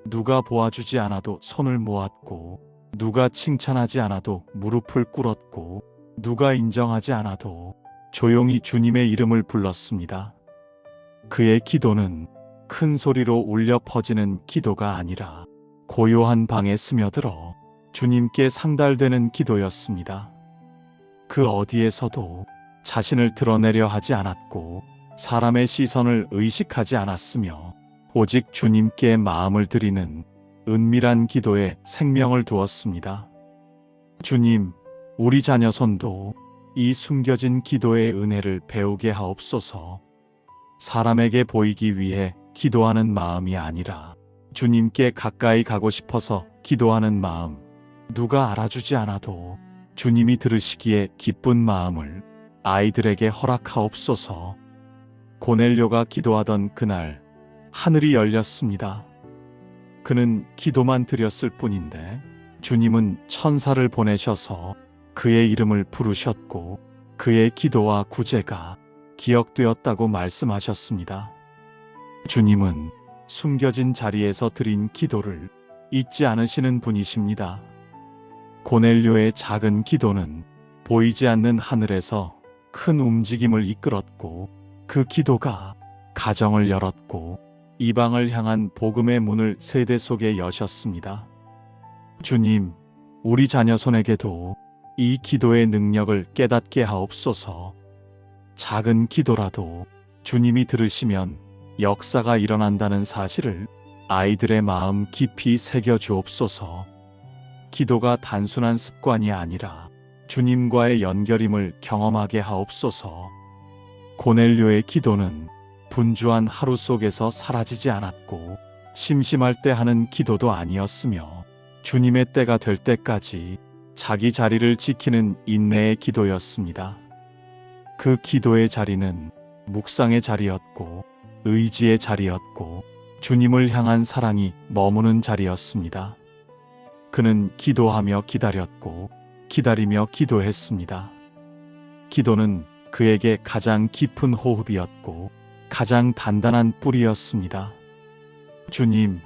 Speaker 1: 누가 보아주지 않아도 손을 모았고, 누가 칭찬하지 않아도 무릎을 꿇었고, 누가 인정하지 않아도 조용히 주님의 이름을 불렀습니다. 그의 기도는 큰 소리로 울려 퍼지는 기도가 아니라 고요한 방에 스며들어 주님께 상달되는 기도였습니다. 그 어디에서도 자신을 드러내려 하지 않았고, 사람의 시선을 의식하지 않았으며, 오직 주님께 마음을 드리는 은밀한 기도에 생명을 두었습니다. 주님, 우리 자녀손도 이 숨겨진 기도의 은혜를 배우게 하옵소서. 사람에게 보이기 위해 기도하는 마음이 아니라 주님께 가까이 가고 싶어서 기도하는 마음, 누가 알아주지 않아도 주님이 들으시기에 기쁜 마음을 아이들에게 허락하옵소서. 고넬료가 기도하던 그날 하늘이 열렸습니다. 그는 기도만 드렸을 뿐인데 주님은 천사를 보내셔서 그의 이름을 부르셨고 그의 기도와 구제가 기억되었다고 말씀하셨습니다. 주님은 숨겨진 자리에서 드린 기도를 잊지 않으시는 분이십니다. 고넬료의 작은 기도는 보이지 않는 하늘에서 큰 움직임을 이끌었고 그 기도가 가정을 열었고 이방을 향한 복음의 문을 세대 속에 여셨습니다. 주님, 우리 자녀손에게도 이 기도의 능력을 깨닫게 하옵소서. 작은 기도라도 주님이 들으시면 역사가 일어난다는 사실을 아이들의 마음 깊이 새겨 주옵소서. 기도가 단순한 습관이 아니라 주님과의 연결임을 경험하게 하옵소서. 고넬료의 기도는 분주한 하루 속에서 사라지지 않았고 심심할 때 하는 기도도 아니었으며 주님의 때가 될 때까지 자기 자리를 지키는 인내의 기도였습니다. 그 기도의 자리는 묵상의 자리였고 의지의 자리였고 주님을 향한 사랑이 머무는 자리였습니다. 그는 기도하며 기다렸고 기다리며 기도했습니다. 기도는 그에게 가장 깊은 호흡이었고 가장 단단한 뿌리였습니다. 주님,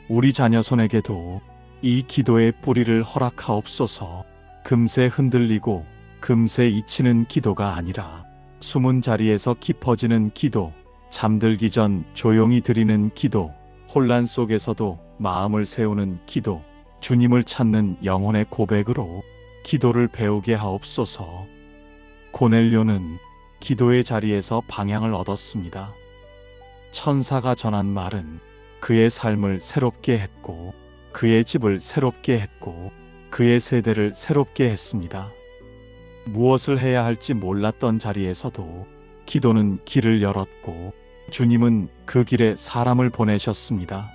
Speaker 1: 우리 자녀손에게도 이 기도의 뿌리를 허락하옵소서. 금세 흔들리고 금세 잊히는 기도가 아니라 숨은 자리에서 깊어지는 기도, 잠들기 전 조용히 드리는 기도, 혼란 속에서도 마음을 세우는 기도, 주님을 찾는 영혼의 고백으로 기도를 배우게 하옵소서. 고넬료는 기도의 자리에서 방향을 얻었습니다. 천사가 전한 말은 그의 삶을 새롭게 했고 그의 집을 새롭게 했고 그의 세대를 새롭게 했습니다. 무엇을 해야 할지 몰랐던 자리에서도 기도는 길을 열었고 주님은 그 길에 사람을 보내셨습니다.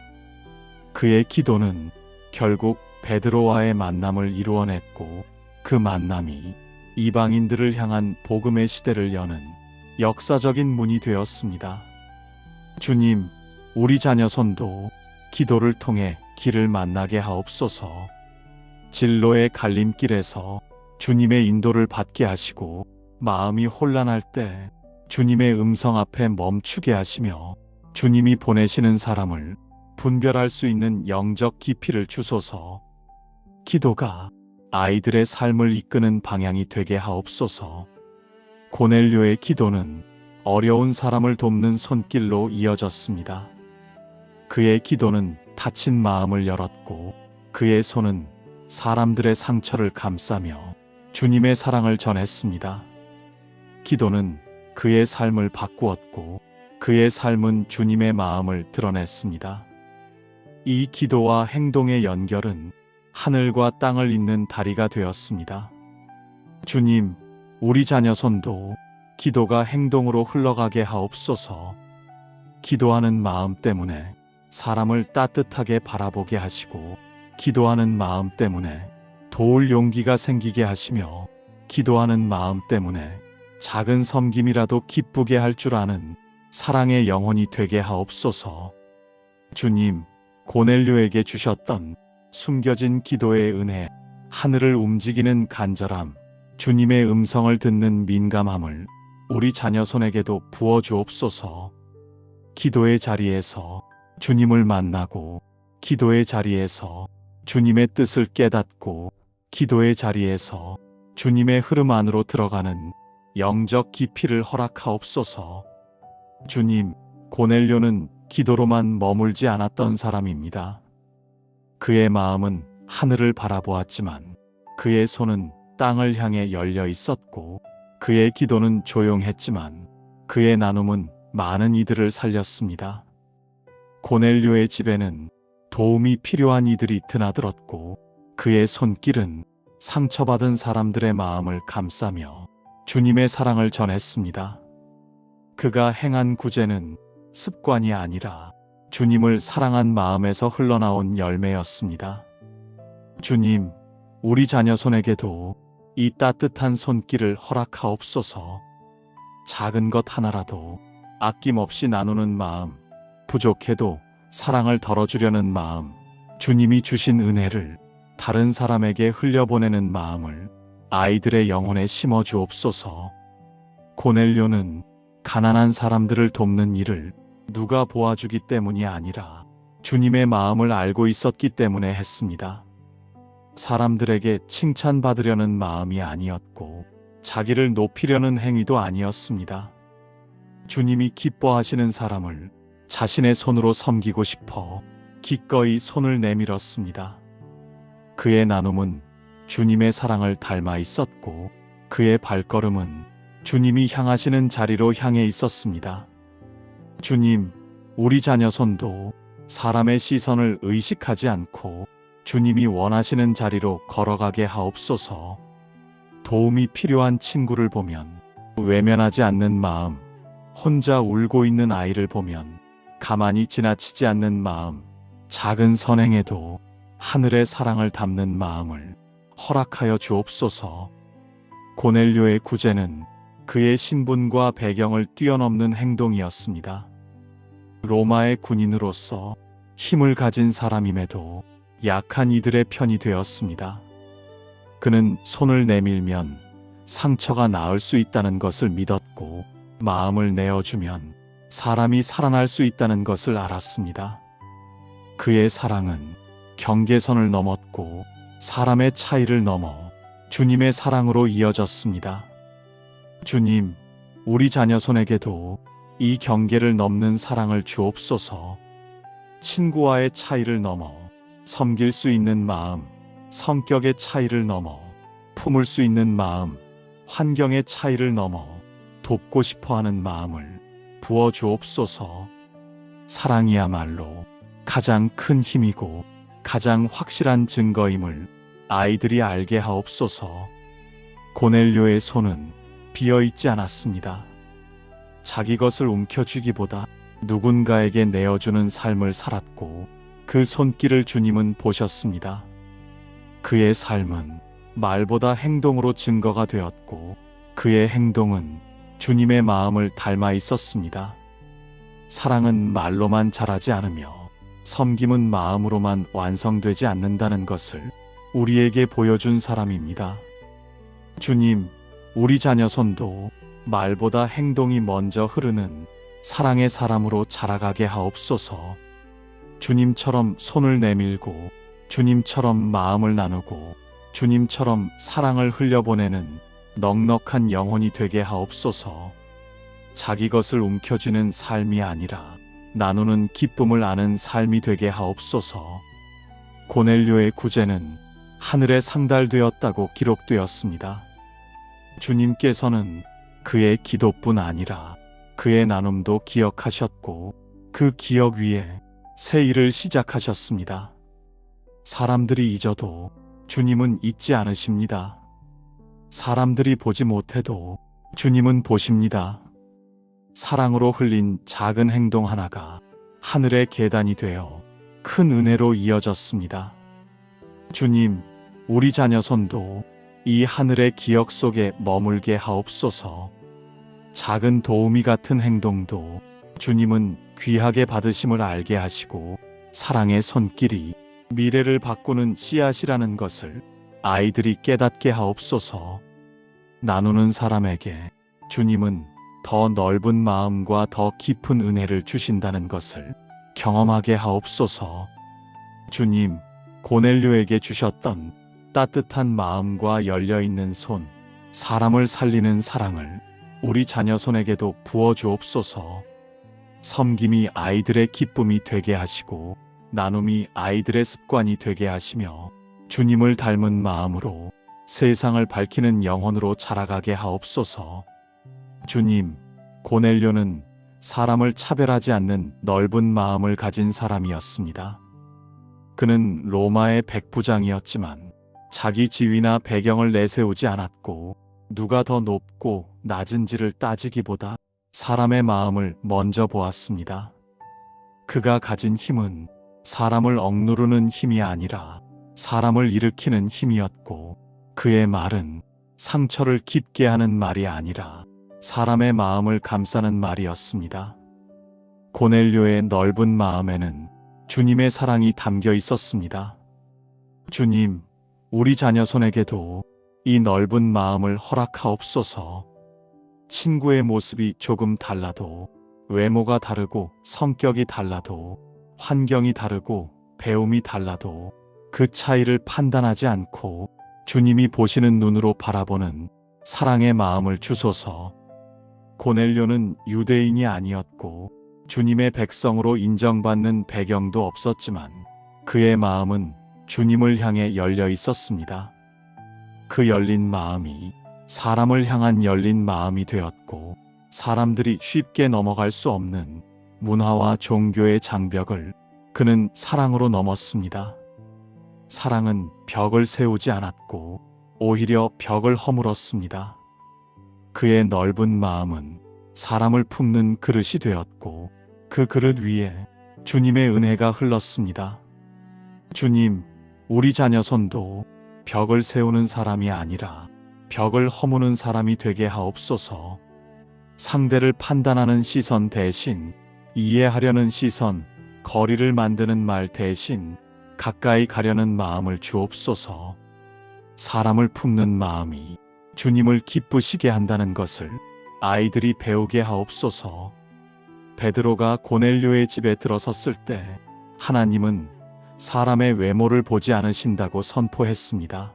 Speaker 1: 그의 기도는 결국 베드로와의 만남을 이루어냈고 그 만남이 이방인들을 향한 복음의 시대를 여는 역사적인 문이 되었습니다. 주님, 우리 자녀손도 기도를 통해 길을 만나게 하옵소서. 진로의 갈림길에서 주님의 인도를 받게 하시고 마음이 혼란할 때 주님의 음성 앞에 멈추게 하시며 주님이 보내시는 사람을 분별할 수 있는 영적 깊이를 주소서. 기도가 아이들의 삶을 이끄는 방향이 되게 하옵소서. 고넬료의 기도는 어려운 사람을 돕는 손길로 이어졌습니다. 그의 기도는 다친 마음을 열었고 그의 손은 사람들의 상처를 감싸며 주님의 사랑을 전했습니다. 기도는 그의 삶을 바꾸었고 그의 삶은 주님의 마음을 드러냈습니다. 이 기도와 행동의 연결은 하늘과 땅을 잇는 다리가 되었습니다. 주님, 우리 자녀손도 기도가 행동으로 흘러가게 하옵소서. 기도하는 마음 때문에 사람을 따뜻하게 바라보게 하시고 기도하는 마음 때문에 도울 용기가 생기게 하시며 기도하는 마음 때문에 작은 섬김이라도 기쁘게 할 줄 아는 사랑의 영혼이 되게 하옵소서. 주님, 고넬료에게 주셨던 숨겨진 기도의 은혜, 하늘을 움직이는 간절함, 주님의 음성을 듣는 민감함을 우리 자녀손에게도 부어주옵소서. 기도의 자리에서 주님을 만나고 기도의 자리에서 주님의 뜻을 깨닫고 기도의 자리에서 주님의 흐름 안으로 들어가는 영적 깊이를 허락하옵소서. 주님, 고넬료는 기도로만 머물지 않았던 사람입니다. 그의 마음은 하늘을 바라보았지만 그의 손은 땅을 향해 열려 있었고 그의 기도는 조용했지만 그의 나눔은 많은 이들을 살렸습니다. 고넬료의 집에는 도움이 필요한 이들이 드나들었고 그의 손길은 상처받은 사람들의 마음을 감싸며 주님의 사랑을 전했습니다. 그가 행한 구제는 습관이 아니라 주님을 사랑한 마음에서 흘러나온 열매였습니다. 주님, 우리 자녀 손에게도 이 따뜻한 손길을 허락하옵소서. 작은 것 하나라도 아낌없이 나누는 마음, 부족해도 사랑을 덜어주려는 마음, 주님이 주신 은혜를 다른 사람에게 흘려보내는 마음을 아이들의 영혼에 심어주옵소서. 고넬료는 가난한 사람들을 돕는 일을 누가 보아주기 때문이 아니라 주님의 마음을 알고 있었기 때문에 했습니다. 사람들에게 칭찬받으려는 마음이 아니었고 자기를 높이려는 행위도 아니었습니다. 주님이 기뻐하시는 사람을 자신의 손으로 섬기고 싶어 기꺼이 손을 내밀었습니다. 그의 나눔은 주님의 사랑을 닮아 있었고 그의 발걸음은 주님이 향하시는 자리로 향해 있었습니다. 주님, 우리 자녀 손도 사람의 시선을 의식하지 않고 주님이 원하시는 자리로 걸어가게 하옵소서. 도움이 필요한 친구를 보면 외면하지 않는 마음, 혼자 울고 있는 아이를 보면 가만히 지나치지 않는 마음, 작은 선행에도 하늘의 사랑을 담는 마음을 허락하여 주옵소서. 고넬료의 구제는 그의 신분과 배경을 뛰어넘는 행동이었습니다. 로마의 군인으로서 힘을 가진 사람임에도 약한 이들의 편이 되었습니다. 그는 손을 내밀면 상처가 나을 수 있다는 것을 믿었고 마음을 내어주면 사람이 살아날 수 있다는 것을 알았습니다. 그의 사랑은 경계선을 넘었고 사람의 차이를 넘어 주님의 사랑으로 이어졌습니다. 주님, 우리 자녀 손에게도 이 경계를 넘는 사랑을 주옵소서. 친구와의 차이를 넘어 섬길 수 있는 마음, 성격의 차이를 넘어 품을 수 있는 마음, 환경의 차이를 넘어 돕고 싶어하는 마음을 부어주옵소서. 사랑이야말로 가장 큰 힘이고 가장 확실한 증거임을 아이들이 알게 하옵소서. 고넬료의 손은 비어있지 않았습니다. 자기 것을 움켜쥐기보다 누군가에게 내어주는 삶을 살았고 그 손길을 주님은 보셨습니다. 그의 삶은 말보다 행동으로 증거가 되었고 그의 행동은 주님의 마음을 닮아 있었습니다. 사랑은 말로만 자라지 않으며 섬김은 마음으로만 완성되지 않는다는 것을 우리에게 보여준 사람입니다. 주님, 우리 자녀 손도 말보다 행동이 먼저 흐르는 사랑의 사람으로 자라가게 하옵소서. 주님처럼 손을 내밀고 주님처럼 마음을 나누고 주님처럼 사랑을 흘려보내는 넉넉한 영혼이 되게 하옵소서. 자기 것을 움켜쥐는 삶이 아니라 나누는 기쁨을 아는 삶이 되게 하옵소서. 고넬료의 구제는 하늘에 상달되었다고 기록되었습니다. 주님께서는 그의 기도뿐 아니라 그의 나눔도 기억하셨고 그 기억 위에 새 일을 시작하셨습니다. 사람들이 잊어도 주님은 잊지 않으십니다. 사람들이 보지 못해도 주님은 보십니다. 사랑으로 흘린 작은 행동 하나가 하늘의 계단이 되어 큰 은혜로 이어졌습니다. 주님, 우리 자녀 손도 이 하늘의 기억 속에 머물게 하옵소서. 작은 도우미 같은 행동도 주님은 귀하게 받으심을 알게 하시고 사랑의 손길이 미래를 바꾸는 씨앗이라는 것을 아이들이 깨닫게 하옵소서. 나누는 사람에게 주님은 더 넓은 마음과 더 깊은 은혜를 주신다는 것을 경험하게 하옵소서. 주님, 고넬료에게 주셨던 따뜻한 마음과 열려있는 손, 사람을 살리는 사랑을 우리 자녀 손에게도 부어주옵소서. 섬김이 아이들의 기쁨이 되게 하시고 나눔이 아이들의 습관이 되게 하시며 주님을 닮은 마음으로 세상을 밝히는 영혼으로 자라가게 하옵소서. 주님, 고넬료는 사람을 차별하지 않는 넓은 마음을 가진 사람이었습니다. 그는 로마의 백부장이었지만 자기 지위나 배경을 내세우지 않았고 누가 더 높고 낮은지를 따지기보다 사람의 마음을 먼저 보았습니다. 그가 가진 힘은 사람을 억누르는 힘이 아니라 사람을 일으키는 힘이었고 그의 말은 상처를 깊게 하는 말이 아니라 사람의 마음을 감싸는 말이었습니다. 고넬료의 넓은 마음에는 주님의 사랑이 담겨 있었습니다. 주님, 우리 자녀 손에게도 이 넓은 마음을 허락하옵소서. 친구의 모습이 조금 달라도, 외모가 다르고 성격이 달라도, 환경이 다르고 배움이 달라도 그 차이를 판단하지 않고 주님이 보시는 눈으로 바라보는 사랑의 마음을 주소서. 고넬료는 유대인이 아니었고 주님의 백성으로 인정받는 배경도 없었지만 그의 마음은 주님을 향해 열려 있었습니다. 그 열린 마음이 사람을 향한 열린 마음이 되었고 사람들이 쉽게 넘어갈 수 없는 문화와 종교의 장벽을 그는 사랑으로 넘었습니다. 사랑은 벽을 세우지 않았고 오히려 벽을 허물었습니다. 그의 넓은 마음은 사람을 품는 그릇이 되었고 그 그릇 위에 주님의 은혜가 흘렀습니다. 주님, 우리 자녀 손도 벽을 세우는 사람이 아니라 벽을 허무는 사람이 되게 하옵소서. 상대를 판단하는 시선 대신 이해하려는 시선, 거리를 만드는 말 대신 가까이 가려는 마음을 주옵소서. 사람을 품는 마음이 주님을 기쁘시게 한다는 것을 아이들이 배우게 하옵소서. 베드로가 고넬료의 집에 들어섰을 때 하나님은 사람의 외모를 보지 않으신다고 선포했습니다.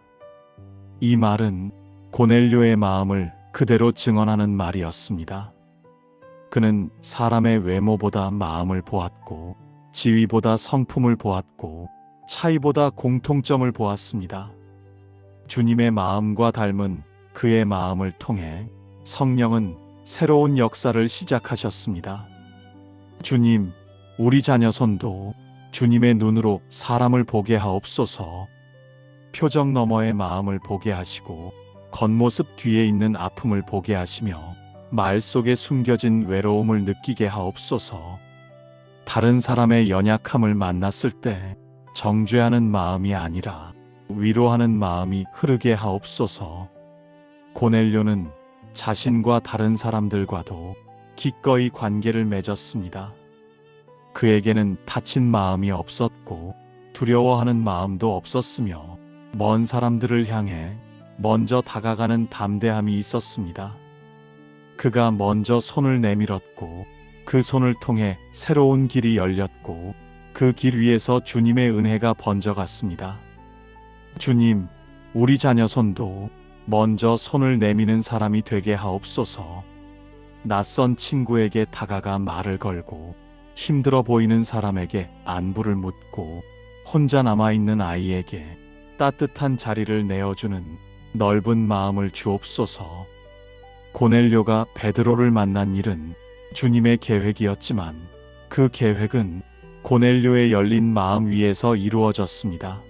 Speaker 1: 이 말은 고넬료의 마음을 그대로 증언하는 말이었습니다. 그는 사람의 외모보다 마음을 보았고 지위보다 성품을 보았고 차이보다 공통점을 보았습니다. 주님의 마음과 닮은 그의 마음을 통해 성령은 새로운 역사를 시작하셨습니다. 주님, 우리 자녀 손도 주님의 눈으로 사람을 보게 하옵소서. 표정 너머의 마음을 보게 하시고 겉모습 뒤에 있는 아픔을 보게 하시며 말 속에 숨겨진 외로움을 느끼게 하옵소서. 다른 사람의 연약함을 만났을 때 정죄하는 마음이 아니라 위로하는 마음이 흐르게 하옵소서. 고넬료는 자신과 다른 사람들과도 기꺼이 관계를 맺었습니다. 그에게는 다친 마음이 없었고 두려워하는 마음도 없었으며 먼 사람들을 향해 먼저 다가가는 담대함이 있었습니다. 그가 먼저 손을 내밀었고 그 손을 통해 새로운 길이 열렸고 그 길 위에서 주님의 은혜가 번져갔습니다. 주님, 우리 자녀 손도 먼저 손을 내미는 사람이 되게 하옵소서. 낯선 친구에게 다가가 말을 걸고 힘들어 보이는 사람에게 안부를 묻고 혼자 남아있는 아이에게 따뜻한 자리를 내어주는 넓은 마음을 주옵소서. 고넬료가 베드로를 만난 일은 주님의 계획이었지만 그 계획은 고넬료의 열린 마음 위에서 이루어졌습니다.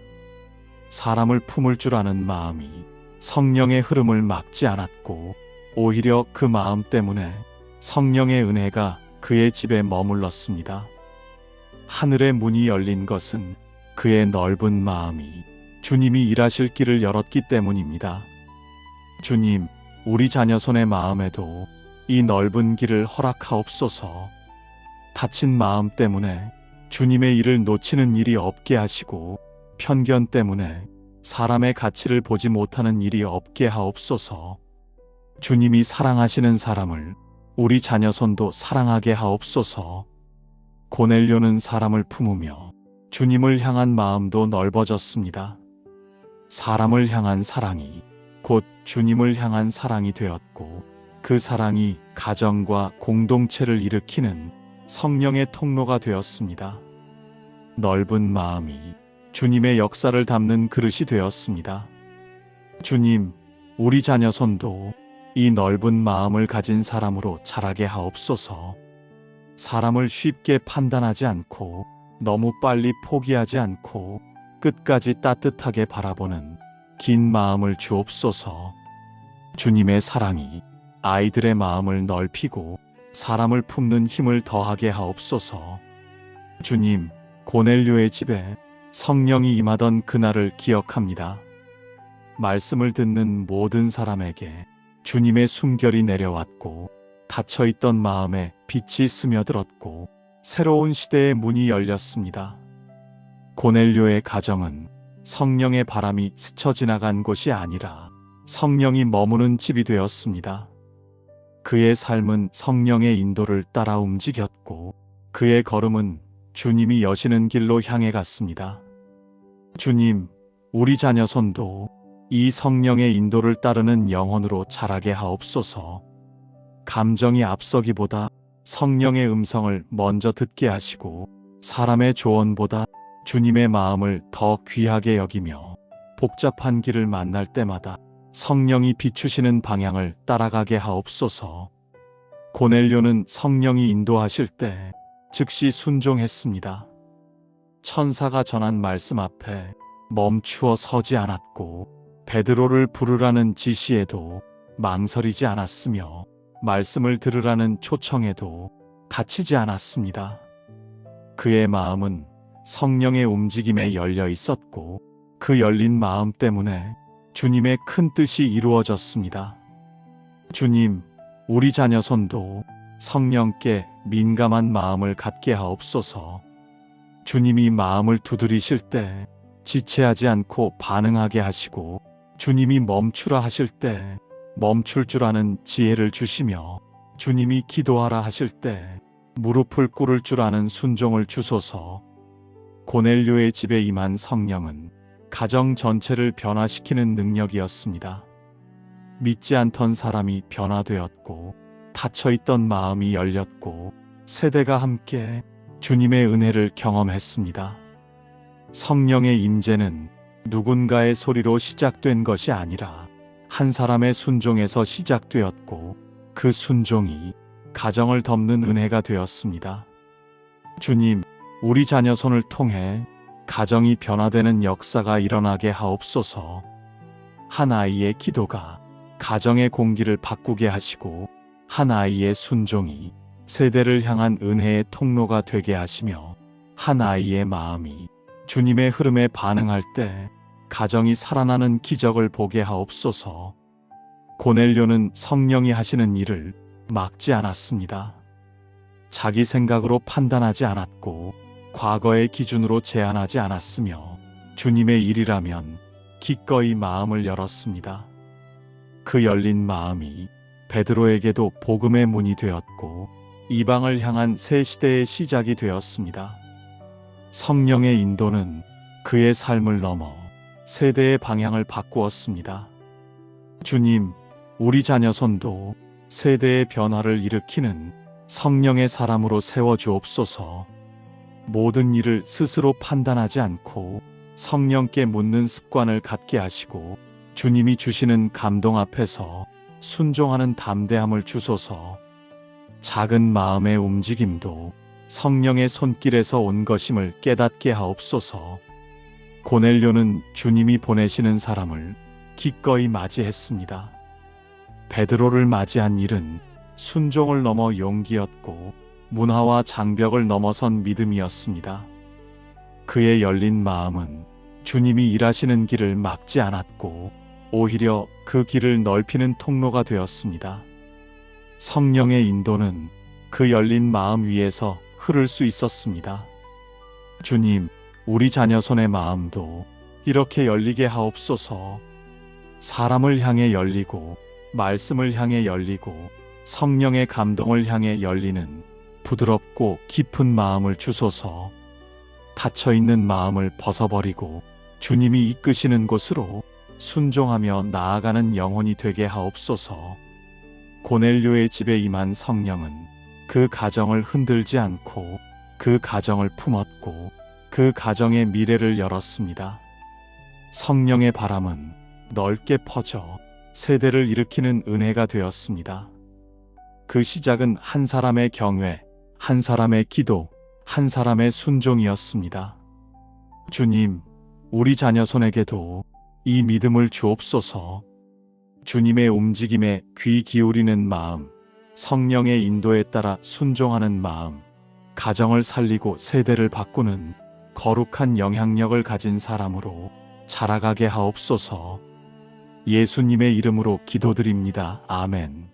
Speaker 1: 사람을 품을 줄 아는 마음이 성령의 흐름을 막지 않았고 오히려 그 마음 때문에 성령의 은혜가 그의 집에 머물렀습니다. 하늘의 문이 열린 것은 그의 넓은 마음이 주님이 일하실 길을 열었기 때문입니다. 주님, 우리 자녀 손의 마음에도 이 넓은 길을 허락하옵소서. 다친 마음 때문에 주님의 일을 놓치는 일이 없게 하시고 편견 때문에 사람의 가치를 보지 못하는 일이 없게 하옵소서. 주님이 사랑하시는 사람을 우리 자녀 손도 사랑하게 하옵소서. 고넬료는 사람을 품으며 주님을 향한 마음도 넓어졌습니다. 사람을 향한 사랑이 곧 주님을 향한 사랑이 되었고 그 사랑이 가정과 공동체를 일으키는 성령의 통로가 되었습니다. 넓은 마음이 주님의 역사를 담는 그릇이 되었습니다. 주님, 우리 자녀 손도 이 넓은 마음을 가진 사람으로 자라게 하옵소서. 사람을 쉽게 판단하지 않고 너무 빨리 포기하지 않고 끝까지 따뜻하게 바라보는 긴 마음을 주옵소서. 주님의 사랑이 아이들의 마음을 넓히고 사람을 품는 힘을 더하게 하옵소서. 주님, 고넬료의 집에 성령이 임하던 그날을 기억합니다. 말씀을 듣는 모든 사람에게 주님의 숨결이 내려왔고 닫혀있던 마음에 빛이 스며들었고 새로운 시대의 문이 열렸습니다. 고넬료의 가정은 성령의 바람이 스쳐 지나간 곳이 아니라 성령이 머무는 집이 되었습니다. 그의 삶은 성령의 인도를 따라 움직였고 그의 걸음은 주님이 여시는 길로 향해 갔습니다. 주님, 우리 자녀 손도 이 성령의 인도를 따르는 영혼으로 자라게 하옵소서. 감정이 앞서기보다 성령의 음성을 먼저 듣게 하시고 사람의 조언보다 주님의 마음을 더 귀하게 여기며 복잡한 길을 만날 때마다 성령이 비추시는 방향을 따라가게 하옵소서. 고넬료는 성령이 인도하실 때 즉시 순종했습니다. 천사가 전한 말씀 앞에 멈추어 서지 않았고 베드로를 부르라는 지시에도 망설이지 않았으며 말씀을 들으라는 초청에도 닫히지 않았습니다. 그의 마음은 성령의 움직임에 열려 있었고 그 열린 마음 때문에 주님의 큰 뜻이 이루어졌습니다. 주님, 우리 자녀 손도 성령께 민감한 마음을 갖게 하옵소서. 주님이 마음을 두드리실 때 지체하지 않고 반응하게 하시고 주님이 멈추라 하실 때 멈출 줄 아는 지혜를 주시며 주님이 기도하라 하실 때 무릎을 꿇을 줄 아는 순종을 주소서. 고넬료의 집에 임한 성령은 가정 전체를 변화시키는 능력이었습니다. 믿지 않던 사람이 변화되었고 닫혀있던 마음이 열렸고 세대가 함께 주님의 은혜를 경험했습니다. 성령의 임재는 누군가의 소리로 시작된 것이 아니라 한 사람의 순종에서 시작되었고 그 순종이 가정을 덮는 은혜가 되었습니다. 주님, 우리 자녀 손을 통해 가정이 변화되는 역사가 일어나게 하옵소서. 한 아이의 기도가 가정의 공기를 바꾸게 하시고 한 아이의 순종이 세대를 향한 은혜의 통로가 되게 하시며 한 아이의 마음이 주님의 흐름에 반응할 때 가정이 살아나는 기적을 보게 하옵소서. 고넬료는 성령이 하시는 일을 막지 않았습니다. 자기 생각으로 판단하지 않았고 과거의 기준으로 제한하지 않았으며 주님의 일이라면 기꺼이 마음을 열었습니다. 그 열린 마음이 베드로에게도 복음의 문이 되었고 이방을 향한 새 시대의 시작이 되었습니다. 성령의 인도는 그의 삶을 넘어 세대의 방향을 바꾸었습니다. 주님, 우리 자녀 손도 세대의 변화를 일으키는 성령의 사람으로 세워주옵소서. 모든 일을 스스로 판단하지 않고 성령께 묻는 습관을 갖게 하시고 주님이 주시는 감동 앞에서 순종하는 담대함을 주소서. 작은 마음의 움직임도 성령의 손길에서 온 것임을 깨닫게 하옵소서. 고넬료는 주님이 보내시는 사람을 기꺼이 맞이했습니다. 베드로를 맞이한 일은 순종을 넘어 용기였고 문화와 장벽을 넘어선 믿음이었습니다. 그의 열린 마음은 주님이 일하시는 길을 막지 않았고 오히려 그 길을 넓히는 통로가 되었습니다. 성령의 인도는 그 열린 마음 위에서 흐를 수 있었습니다. 주님, 우리 자녀 손의 마음도 이렇게 열리게 하옵소서. 사람을 향해 열리고 말씀을 향해 열리고 성령의 감동을 향해 열리는 부드럽고 깊은 마음을 주소서. 닫혀있는 마음을 벗어버리고 주님이 이끄시는 곳으로 순종하며 나아가는 영혼이 되게 하옵소서. 고넬료의 집에 임한 성령은 그 가정을 흔들지 않고 그 가정을 품었고 그 가정의 미래를 열었습니다. 성령의 바람은 넓게 퍼져 세대를 일으키는 은혜가 되었습니다. 그 시작은 한 사람의 경외, 한 사람의 기도, 한 사람의 순종이었습니다. 주님, 우리 자녀 손에게도 이 믿음을 주옵소서. 주님의 움직임에 귀 기울이는 마음, 성령의 인도에 따라 순종하는 마음, 가정을 살리고 세대를 바꾸는 거룩한 영향력을 가진 사람으로 자라가게 하옵소서. 예수님의 이름으로 기도드립니다. 아멘.